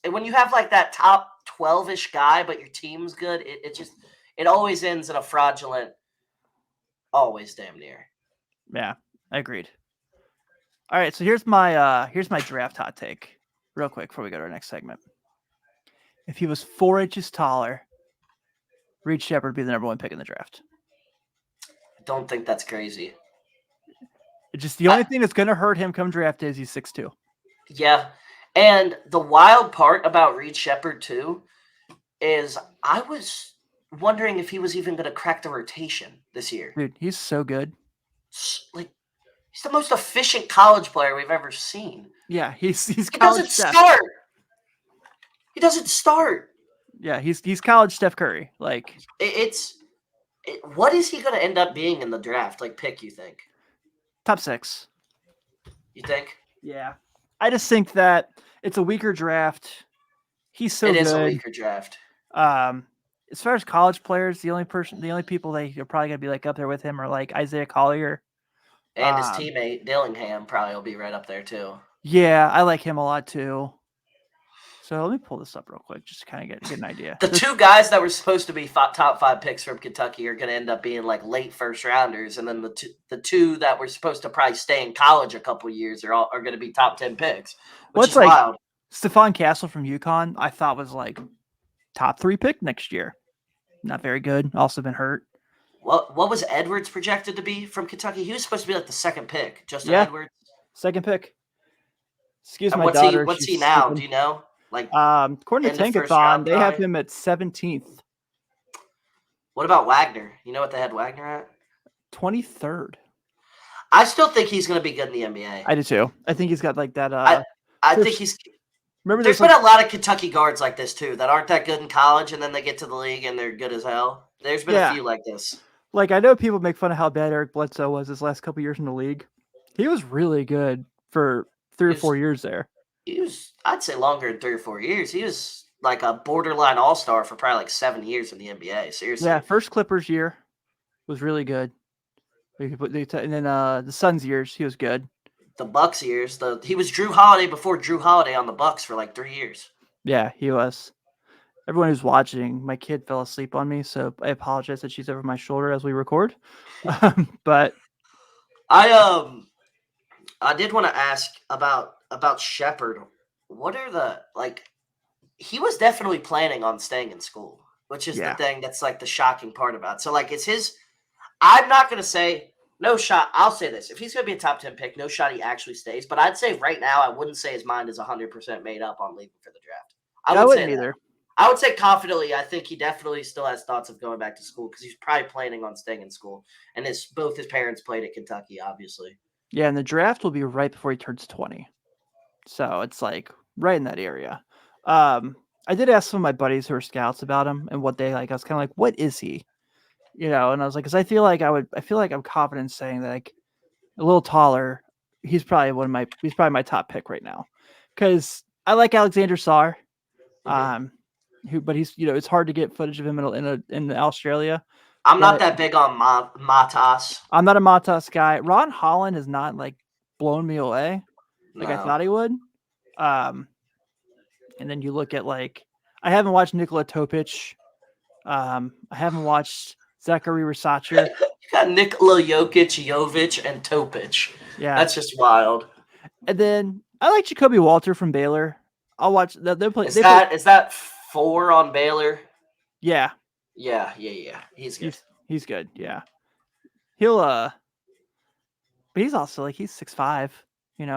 And when you have like that top 12-ish guy, but your team's good, it always ends in a fraudulent, always damn near. Yeah, I agreed. All right, so here's my draft hot take, real quick before we go to our next segment. If he was 4 inches taller, Reed Sheppard would be the number 1 pick in the draft. I don't think that's crazy. It's just the only thing that's going to hurt him come draft day is he's 6'2". Yeah. And the wild part about Reed Sheppard, too, is I was wondering if he was even going to crack the rotation this year. Dude, he's so good. Like, he's the most efficient college player we've ever seen. Yeah, he's he doesn't start. He doesn't start. Yeah, he's college Steph Curry. Like, what is he going to end up being in the draft? Like, pick, you think? Top 6. You think? Yeah. I just think that it's a weaker draft. He's so good. It is a weaker draft. As far as college players, the only people that are probably gonna be like up there with him are like Isaiah Collier. And his teammate Dillingham probably will be right up there too. Yeah, I like him a lot too. So let me pull this up real quick just to kind of get an idea. The 2 guys that were supposed to be top 5 picks from Kentucky are going to end up being like late first rounders, and then the two that were supposed to probably stay in college a couple years are going to be top 10 picks. Which is wild. Stephon Castle from UConn, I thought was like top 3 pick next year. Not very good. Also been hurt. What was Edwards projected to be from Kentucky? He was supposed to be like the 2nd pick. Justin Edwards, 2nd pick. Excuse my what's daughter. What's he now? Stupid. Do you know? Like, according to Tankathon, they have him at 17th. What about Wagner? You know what they had Wagner at? 23rd. I still think he's going to be good in the NBA. I do too. I think he's got like that. I think he's. Remember, there's been a lot of Kentucky guards like this too that aren't that good in college, and then they get to the league and they're good as hell. There's been a few like this. Like, I know people make fun of how bad Eric Bledsoe was his last couple years in the league. He was really good for 3 or 4 years there. He was, I'd say, longer than 3 or 4 years. He was like a borderline all-star for probably like 7 years in the NBA. Seriously. Yeah, first Clippers year was really good. And then the Suns years, he was good. The Bucks years, he was Drew Holiday before Drew Holiday on the Bucks for like 3 years. Yeah, he was. Everyone who's watching, my kid fell asleep on me, so I apologize that she's over my shoulder as we record. But I did want to ask about Shepherd. What are the he was definitely planning on staying in school, which is the thing that's like the shocking part about it. So like I'm not going to say no shot. I'll say this. If he's going to be a top 10 pick, no shot he actually stays. But I'd say right now, I wouldn't say his mind is 100% made up on leaving for the draft. I wouldn't either. I would say confidently, I think he definitely still has thoughts of going back to school because he's probably planning on staying in school. And both his parents played at Kentucky, obviously. Yeah, and the draft will be right before he turns 20. So it's like right in that area. I did ask some of my buddies who are scouts about him and what they like. I was kind of like, what is he? And I was like, because I feel like I'm confident saying that like a little taller, he's probably my top pick right now. Because I like Alexander Sarr. But he's it's hard to get footage of him in Australia. I'm not that big on Matas. I'm not a Matas guy. Ron Holland has not like blown me away like I thought he would. And then you look at like I haven't watched Nikola Topic. I haven't watched Zachary Rasacher. You got Nikola Jovic, and Topic. Yeah, that's just wild. And then I like Jacoby Walter from Baylor. I'll watch that. Is that 4 on Baylor? Yeah. Yeah. He's good. He's good. Yeah. He'll but he's also like he's 6'5",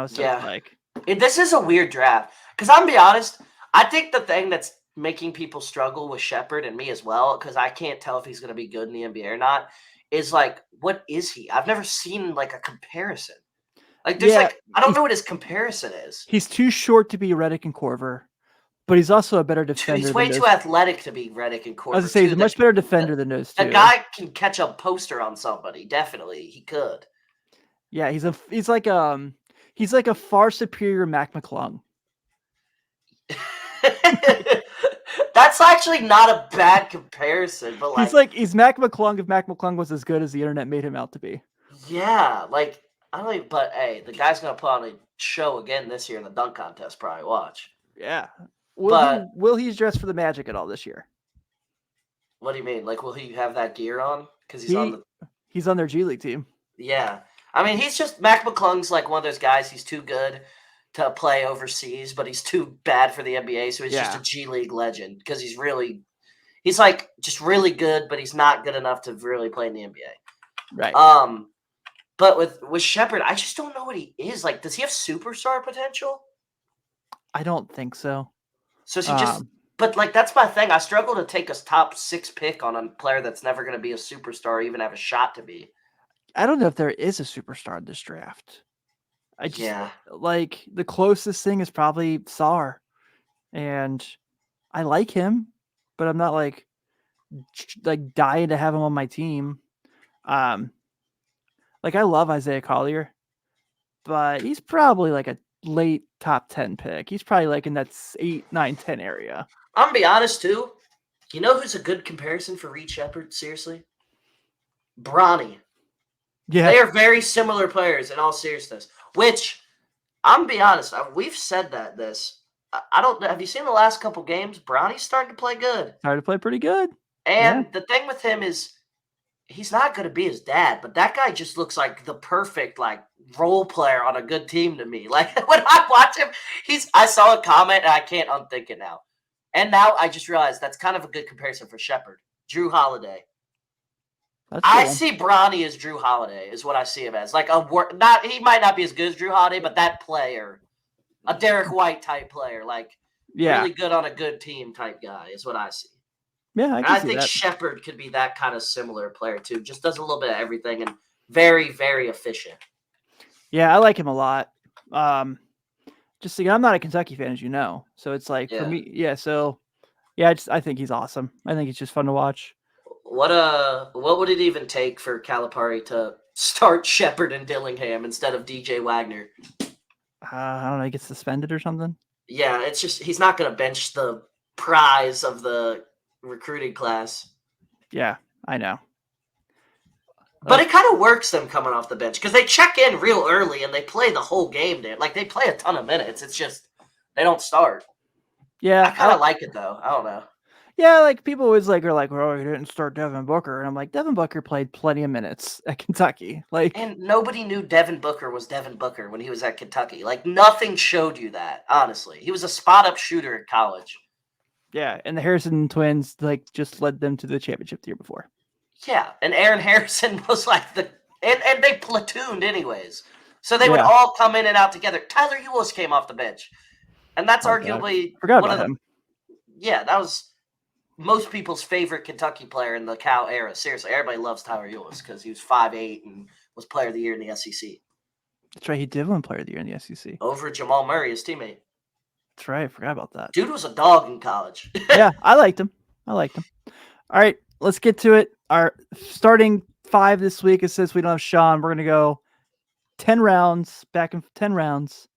so like this is a weird draft. Because I'm gonna be honest, I think the thing that's making people struggle with Shepherd and me as well, because I can't tell if he's gonna be good in the NBA or not, is like, what is he? I've never seen like a comparison. Like there's I don't know what his comparison is. He's too short to be Redick and Korver. But he's also a better defender. He's way too athletic to be Redick and Korver. I was going to say, he's a much better defender than those two. The guy can catch a poster on somebody. Definitely, he could. Yeah, he's like a far superior Mac McClung. That's actually not a bad comparison. But he's Mac McClung if Mac McClung was as good as the internet made him out to be. Yeah, like I don't even. But hey, the guy's gonna put on a show again this year in the dunk contest. Probably watch. Yeah. Will he dress for the Magic at all this year? What do you mean? Like, will he have that gear on? Because he's on their G League team. Yeah. I mean, Mac McClung's like one of those guys. He's too good to play overseas, but he's too bad for the NBA. So he's just a G League legend because he's like just really good, but he's not good enough to really play in the NBA. Right. But with Shepherd, I just don't know what he is. Like, does he have superstar potential? I don't think so. So is he but like that's my thing. I struggle to take a top 6 pick on a player that's never going to be a superstar, or even have a shot to be. I don't know if there is a superstar in this draft. Like the closest thing is probably Sarr, and I like him, but I'm not like dying to have him on my team. Like I love Isaiah Collier, but he's probably like a late top 10 pick. He's probably like in that 8, 9, 10 area. I'm gonna be honest too. You know who's a good comparison for Reed Shepherd? Seriously, Bronny. Yeah, they are very similar players in all seriousness. Which I'm gonna be honest, we've said that I don't know. Have you seen the last couple games? Bronny's starting to play good. Started to play pretty good. And the thing with him is, he's not going to be his dad, but that guy just looks like the perfect like role player on a good team to me. Like when I watch him, I saw a comment and I can't unthink it now. And now I just realized that's kind of a good comparison for Shepherd. Drew Holiday. I see Bronny as Drew Holiday is what I see him as. Like he might not be as good as Drew Holiday, but that player, a Derek White type player, like really good on a good team type guy is what I see. Yeah, I think Shepherd could be that kind of similar player too. Just does a little bit of everything and very, very efficient. Yeah, I like him a lot. just I'm not a Kentucky fan, as you know. So it's like for me, yeah. So yeah, I think he's awesome. I think he's just fun to watch. What would it even take for Calipari to start Shepard and Dillingham instead of DJ Wagner? I don't know. He gets suspended or something. Yeah, it's just he's not going to bench the prize of the recruiting class. Yeah, I know. But it kind of works them coming off the bench because they check in real early and they play the whole game there. Like they play a ton of minutes. It's just they don't start. Yeah, I kind of like it though. I don't know. Yeah, like people always are like, "Oh, you didn't start Devin Booker," and I'm like, Devin Booker played plenty of minutes at Kentucky. Like, and nobody knew Devin Booker was Devin Booker when he was at Kentucky. Like nothing showed you that. Honestly, he was a spot up shooter in college. Yeah, and the Harrison twins like just led them to the championship the year before. Yeah, and Aaron Harrison was like and they platooned anyways. So they would all come in and out together. Tyler Eulis came off the bench. And that's arguably one of them. Yeah, that was most people's favorite Kentucky player in the Cal era. Seriously, everybody loves Tyler Eulis because he was 5'8" and was player of the year in the SEC. That's right, he did win player of the year in the SEC. Over Jamal Murray, his teammate. That's right, I forgot about that. Dude was a dog in college. Yeah, I liked him. All right, let's get to it. Our starting 5 this week is since we don't have Sean, we're going to go 10 rounds, back in 10 rounds.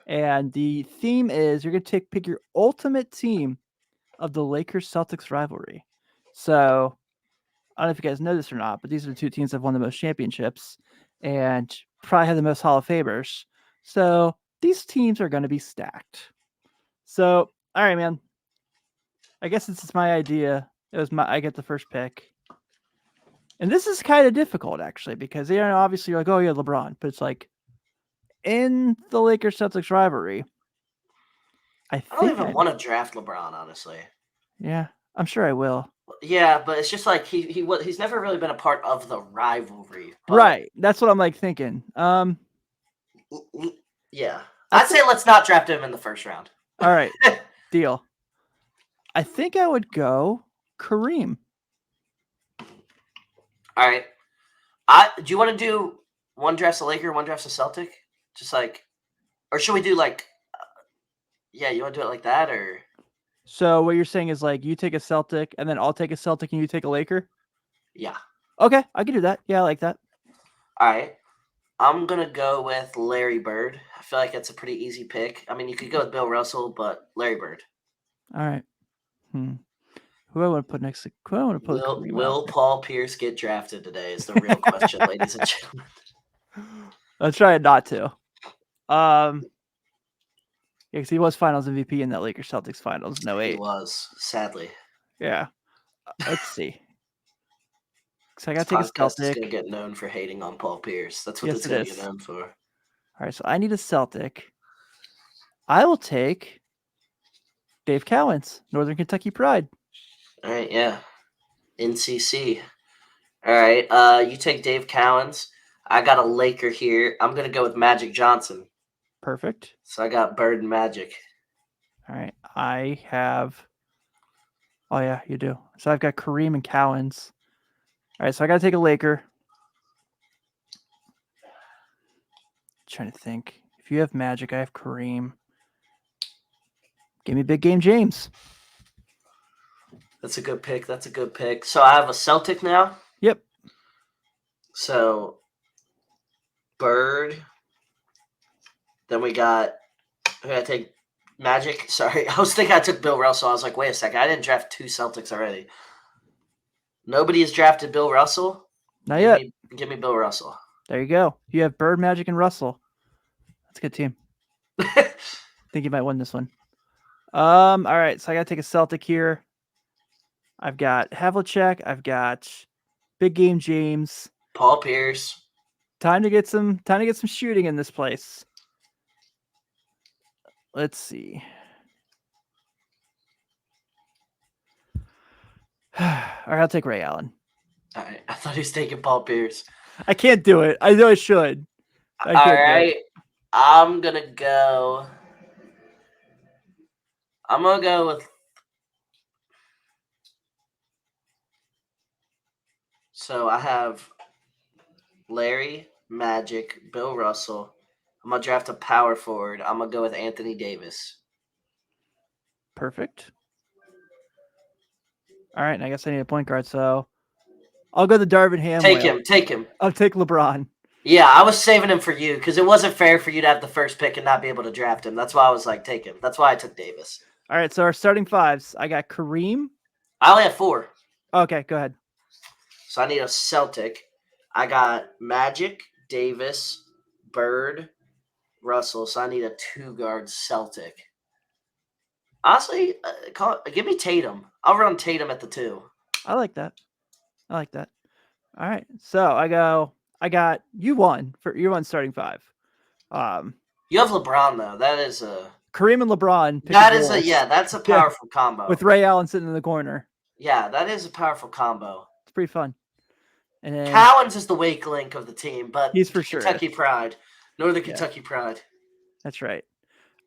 And the theme is you're going to pick your ultimate team of the Lakers Celtics rivalry. So I don't know if you guys know this or not, but these are the 2 teams that have won the most championships and probably have the most Hall of Famers. So these teams are going to be stacked. So, all right, man. I guess this is my idea. I get the first pick. And this is kind of difficult, actually, because obviously you're like, oh, yeah, LeBron. But it's like, in the Lakers Celtics rivalry, I don't even want to draft LeBron, honestly. Yeah, I'm sure I will. Yeah, but it's just like he's never really been a part of the rivalry. Right. That's what I'm like thinking. Yeah. I'd say let's not draft him in the first round. All right. Deal. I think I would go Kareem. All right. Do you want to do one draft's a Laker, one draft's a Celtic? Just like, or should we do like, yeah, you want to do it like that or? So what you're saying is like you take a Celtic and then I'll take a Celtic and you take a Laker? Yeah. Okay, I can do that. Yeah, I like that. All right. I'm going to go with Larry Bird. I feel like that's a pretty easy pick. I mean, you could go with Bill Russell, but Larry Bird. All right. Who do I want to put next to? Who do I want to put? Will Paul Pierce get drafted today is the real question, ladies and gentlemen. Let's try not to. Yeah, because he was Finals MVP in that Lakers Celtics Finals in 08. He was, sadly. Yeah. Let's see. So I got to take a Celtic. It's going to get known for hating on Paul Pierce. That's what it's going to get known for. All right, so I need a Celtic. I will take Dave Cowens, Northern Kentucky Pride. All right, yeah. NCC. All right, you take Dave Cowens. I got a Laker here. I'm going to go with Magic Johnson. Perfect. So I got Bird and Magic. All right, I have... Oh, yeah, you do. So I've got Kareem and Cowens. All right, so I got to take a Laker. Trying to think. If you have Magic, I have Kareem. Give me Big Game James. That's a good pick. So I have a Celtic now? Yep. So Bird. Then we got I take Magic. Sorry, I was thinking I took Bill Russell. I was like, wait a second. I didn't draft 2 Celtics already. Nobody has drafted Bill Russell? Not yet. Give me Bill Russell. There you go. You have Bird, Magic, and Russell. That's a good team. I think you might win this one. All right, so I got to take a Celtic here. I've got Havlicek. I've got Big Game James. Paul Pierce. Time to get some shooting in this place. Let's see. All right, I'll take Ray Allen. All right, I thought he was taking Paul Pierce. I can't do it. I know I should. All right, I'm gonna go with. So I have Larry, Magic, Bill Russell, I'm gonna draft a power forward. I'm gonna go with Anthony Davis. Perfect. All right, and I guess I need a point guard, so I'll go the Darvin Ham. Take him. I'll take LeBron. Yeah, I was saving him for you because it wasn't fair for you to have the first pick and not be able to draft him. That's why I was like, take him. That's why I took Davis. All right, so our starting fives. I got Kareem. I only have 4. Okay, go ahead. So I need a Celtic. I got Magic, Davis, Bird, Russell. So I need a 2-guard Celtic. Honestly, give me Tatum. I'll run Tatum at the 2. I like that. All right, so I got you won starting 5. You have LeBron though. That is a Kareem and LeBron. That's a powerful combo with Ray Allen sitting in the corner. Yeah, that is a powerful combo. It's pretty fun. And then Cowens is the weak link of the team, but he's for sure Kentucky Pride, Northern Kentucky Pride. That's right.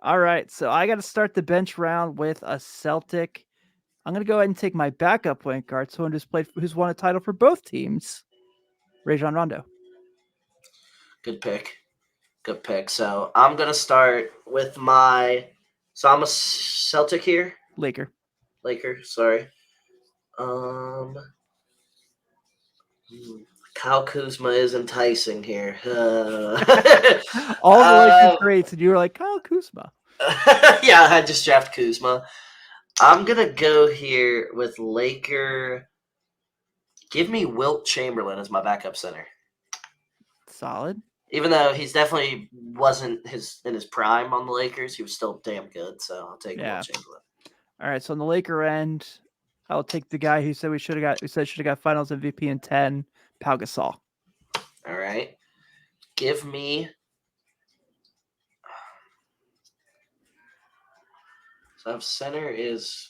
All right, so I got to start the bench round with a Celtic. I'm going to go ahead and take my backup point guard, someone who's won a title for both teams, Rajon Rondo. Good pick. So I'm going to start with so I'm a Celtic here. Laker, sorry. Kyle Kuzma is enticing here. All the Lakers greats, and you were like, Kyle Kuzma. Yeah, I just drafted Kuzma. I'm going to go here with Laker. Give me Wilt Chamberlain as my backup center. Solid. Even though he's definitely wasn't in his prime on the Lakers, he was still damn good. So I'll take Wilt Chamberlain. All right, so on the Laker end, I'll take the guy who said should have got Finals MVP in 10, Pau Gasol. All right, give me. So center is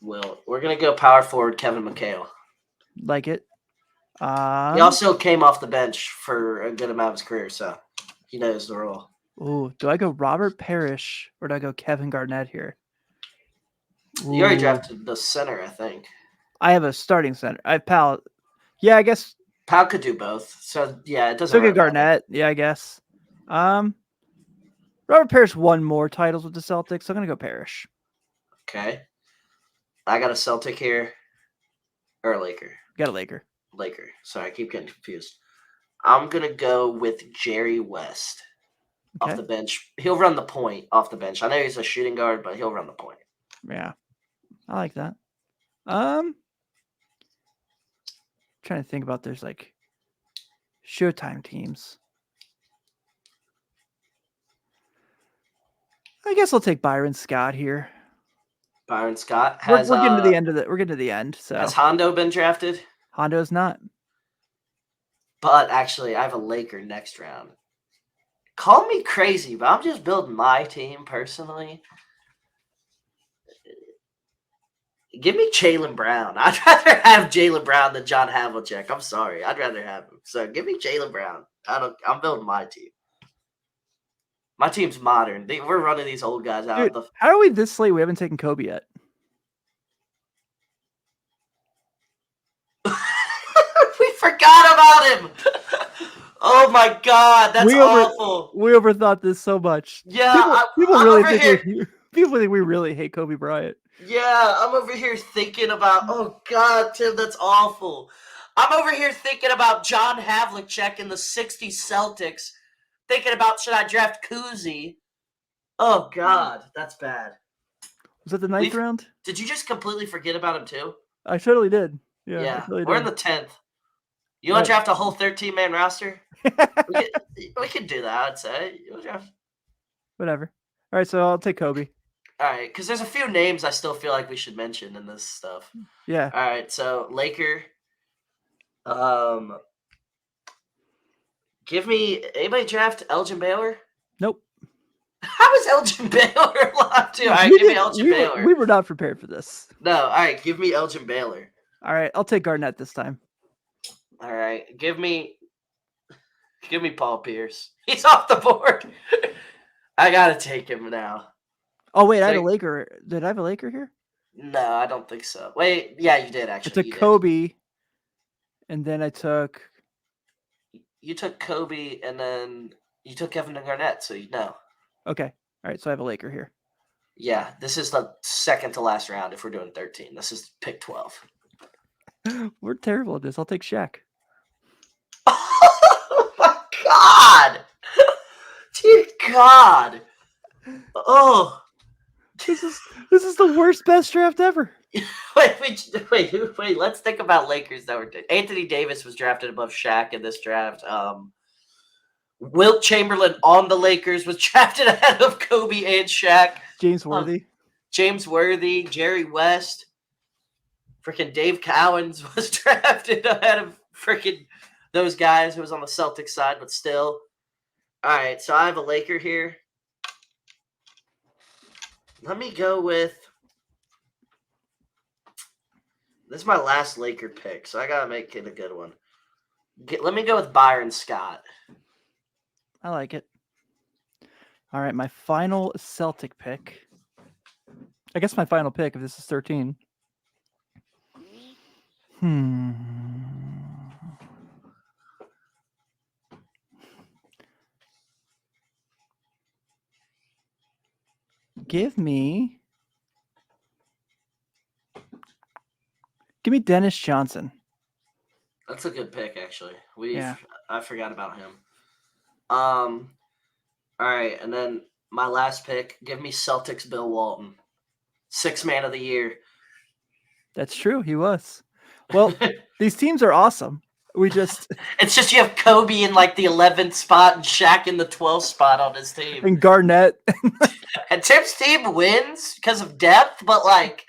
Wilt. We're gonna go power forward Kevin McHale. Like it. He also came off the bench for a good amount of his career, so he knows the role. Ooh, do I go Robert Parrish or do I go Kevin Garnett here? Ooh. You already drafted the center, I think. I have a starting center. I have Pal. Yeah, I guess Pal could do both. So yeah, it doesn't. Look at Garnett. Yeah, I guess. Robert Parrish won more titles with the Celtics, so I'm gonna go Parrish. Okay. I got a Celtic here, or a Laker. Got a Laker. Sorry, I keep getting confused. I'm going to go with Jerry West off the bench. He'll run the point off the bench. I know he's a shooting guard, but he'll run the point. Yeah. I like that. Trying to think about there's like Showtime teams. I guess I'll take Byron Scott here. Byron Scott has. We're getting to the end of it. We're getting to the end. So has Hondo been drafted? Hondo's not. But actually, I have a Laker next round. Call me crazy, but I'm just building my team personally. Give me Jaylen Brown. I'd rather have Jaylen Brown than John Havlicek. I'm sorry. I'd rather have him. So give me Jaylen Brown. I'm building my team. My team's modern. We're running these old guys out. Dude, how are we this late? We haven't taken Kobe yet. We forgot about him. Oh my God, that's awful. We overthought this so much. Yeah, people think we really hate Kobe Bryant. Yeah, I'm over here thinking about. Oh God, Tim, that's awful. I'm over here thinking about John Havlicek in the '60s Celtics. Thinking about should I draft Kuzi? Oh God, that's bad. Was that the 9th round? Did you just completely forget about him too? I totally did. Yeah, we're in the 10th. You want to draft a whole 13-man roster? we could do that, I'd say. Whatever. All right, so I'll take Kobe. All right, because there's a few names I still feel like we should mention in this stuff. Yeah. All right, so Laker. Give me anybody draft Elgin Baylor? Nope. How is Elgin Baylor allowed to? All right, give me Elgin Baylor. We were not prepared for this. No, all right, give me Elgin Baylor. All right, I'll take Garnett this time. All right, give me Paul Pierce. He's off the board. I gotta take him now. Oh wait, I had a Laker. Did I have a Laker here? No, I don't think so. Wait, yeah, you did actually. I took Kobe, and then I took. You took Kobe, and then You took Kevin Garnett, so you know. Okay. All right. So I have a Laker here. Yeah, this is the second to last round if we're doing 13. This is pick 12. We're terrible at this. I'll take Shaq. Oh my God! Dear God! Oh, This is the worst best draft ever. wait. Let's think about Lakers that were. Anthony Davis was drafted above Shaq in this draft. Wilt Chamberlain on the Lakers was drafted ahead of Kobe and Shaq. James Worthy. James Worthy, Jerry West, freaking Dave Cowens was drafted ahead of freaking those guys who was on the Celtics side, but still. All right, so I have a Laker here. Let me go with. This is my last Laker pick, so I gotta make it a good one. Let me go with Byron Scott. I like it. All right, my final Celtic pick. I guess my final pick, if this is 13. Give me Dennis Johnson. That's a good pick, actually. Yeah. I forgot about him. All right, and then my last pick. Give me Celtics Bill Walton, 6th man of the year. That's true. He was. Well, these teams are awesome. It's just you have Kobe in like the 11th spot and Shaq in the 12th spot on his team. And Garnett. And Tip's team wins because of depth, but like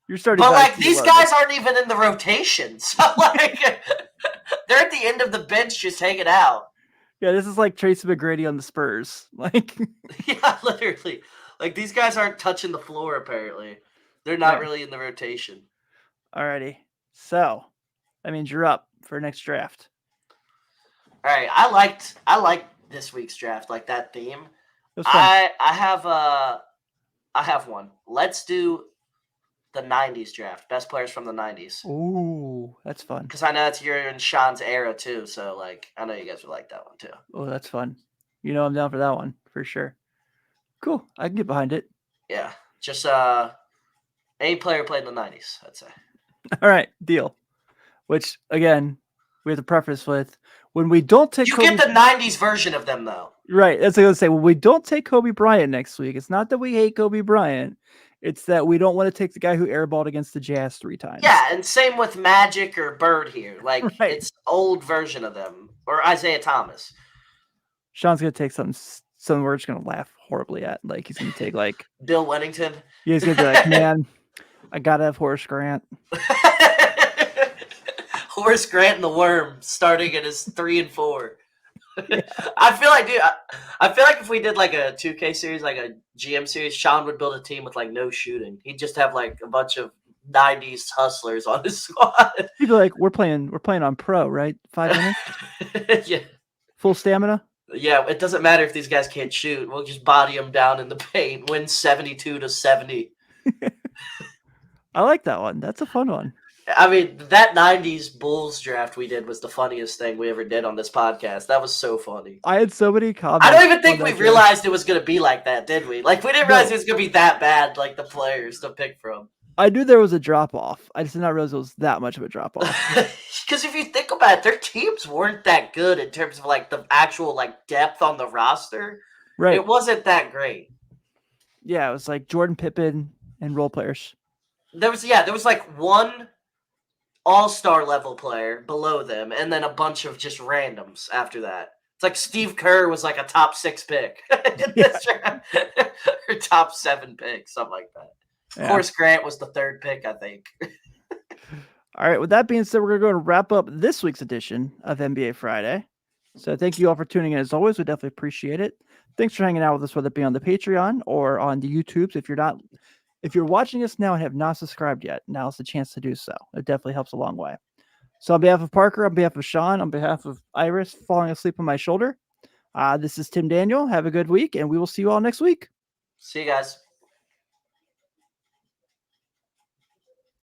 you're starting. But like these guys aren't even in the rotation, so like they're at the end of the bench just hanging out. Yeah, this is like Tracy McGrady on the Spurs. Like, yeah, literally. Like these guys aren't touching the floor. Apparently, they're not really in the rotation. Alrighty, so that means you're up for next draft. All right, I liked this week's draft, like that theme. I have one. Let's do the 90s draft. Best players from the 90s. Ooh, that's fun. Because I know that's you're in Sean's era too, so like I know you guys would like that one too. Oh, that's fun. You know I'm down for that one for sure. Cool. I can get behind it. Yeah. Just any player played in the 90s, I'd say. All right, deal. Which again, we have to preface with when we don't take You get the 90s version of them though. Right. That's what I was gonna say. When we don't take Kobe Bryant next week, it's not that we hate Kobe Bryant. It's that we don't want to take the guy who airballed against the Jazz 3 times. Yeah, and same with Magic or Bird here. Like it's old version of them. Or Isaiah Thomas. Sean's gonna take something we're just gonna laugh horribly at. Like he's gonna take like Bill Wennington. Yeah, he's gonna be like, man, I gotta have Horace Grant. Horace Grant and the Worm starting at his 3 and 4. Yeah. I feel like if we did like a 2K series, like a GM series, Sean would build a team with like no shooting. He'd just have like a bunch of 90s hustlers on his squad. He'd be like, we're playing on pro, right? 5 minutes? Yeah. Full stamina? Yeah, it doesn't matter if these guys can't shoot. We'll just body them down in the paint, win 72-70. I like that one. That's a fun one. I mean, that 90s Bulls draft we did was the funniest thing we ever did on this podcast. That was so funny. I had so many comments. I don't even think we realized it was going to be like that, did we? Like, we didn't realize it was going to be that bad, like the players to pick from. I knew there was a drop-off. I just did not realize it was that much of a drop-off. Because if you think about it, their teams weren't that good in terms of, like, the actual, like, depth on the roster. Right. It wasn't that great. Yeah, it was like Jordan Pippen and role players. There was like one all-star level player below them, and then a bunch of just randoms after that. It's like Steve Kerr was like a top 6 pick in this draft. Or top 7 pick, something like that. Yeah. Horace Grant was the 3rd pick, I think. All right, with that being said, we're going to wrap up this week's edition of NBA Friday. So thank you all for tuning in. As always, we definitely appreciate it. Thanks for hanging out with us, whether it be on the Patreon or on the YouTubes. If you're watching us now and have not subscribed yet, now's the chance to do so. It definitely helps a long way. So on behalf of Parker, on behalf of Sean, on behalf of Iris falling asleep on my shoulder, this is Tim Daniel. Have a good week, and we will see you all next week. See you guys.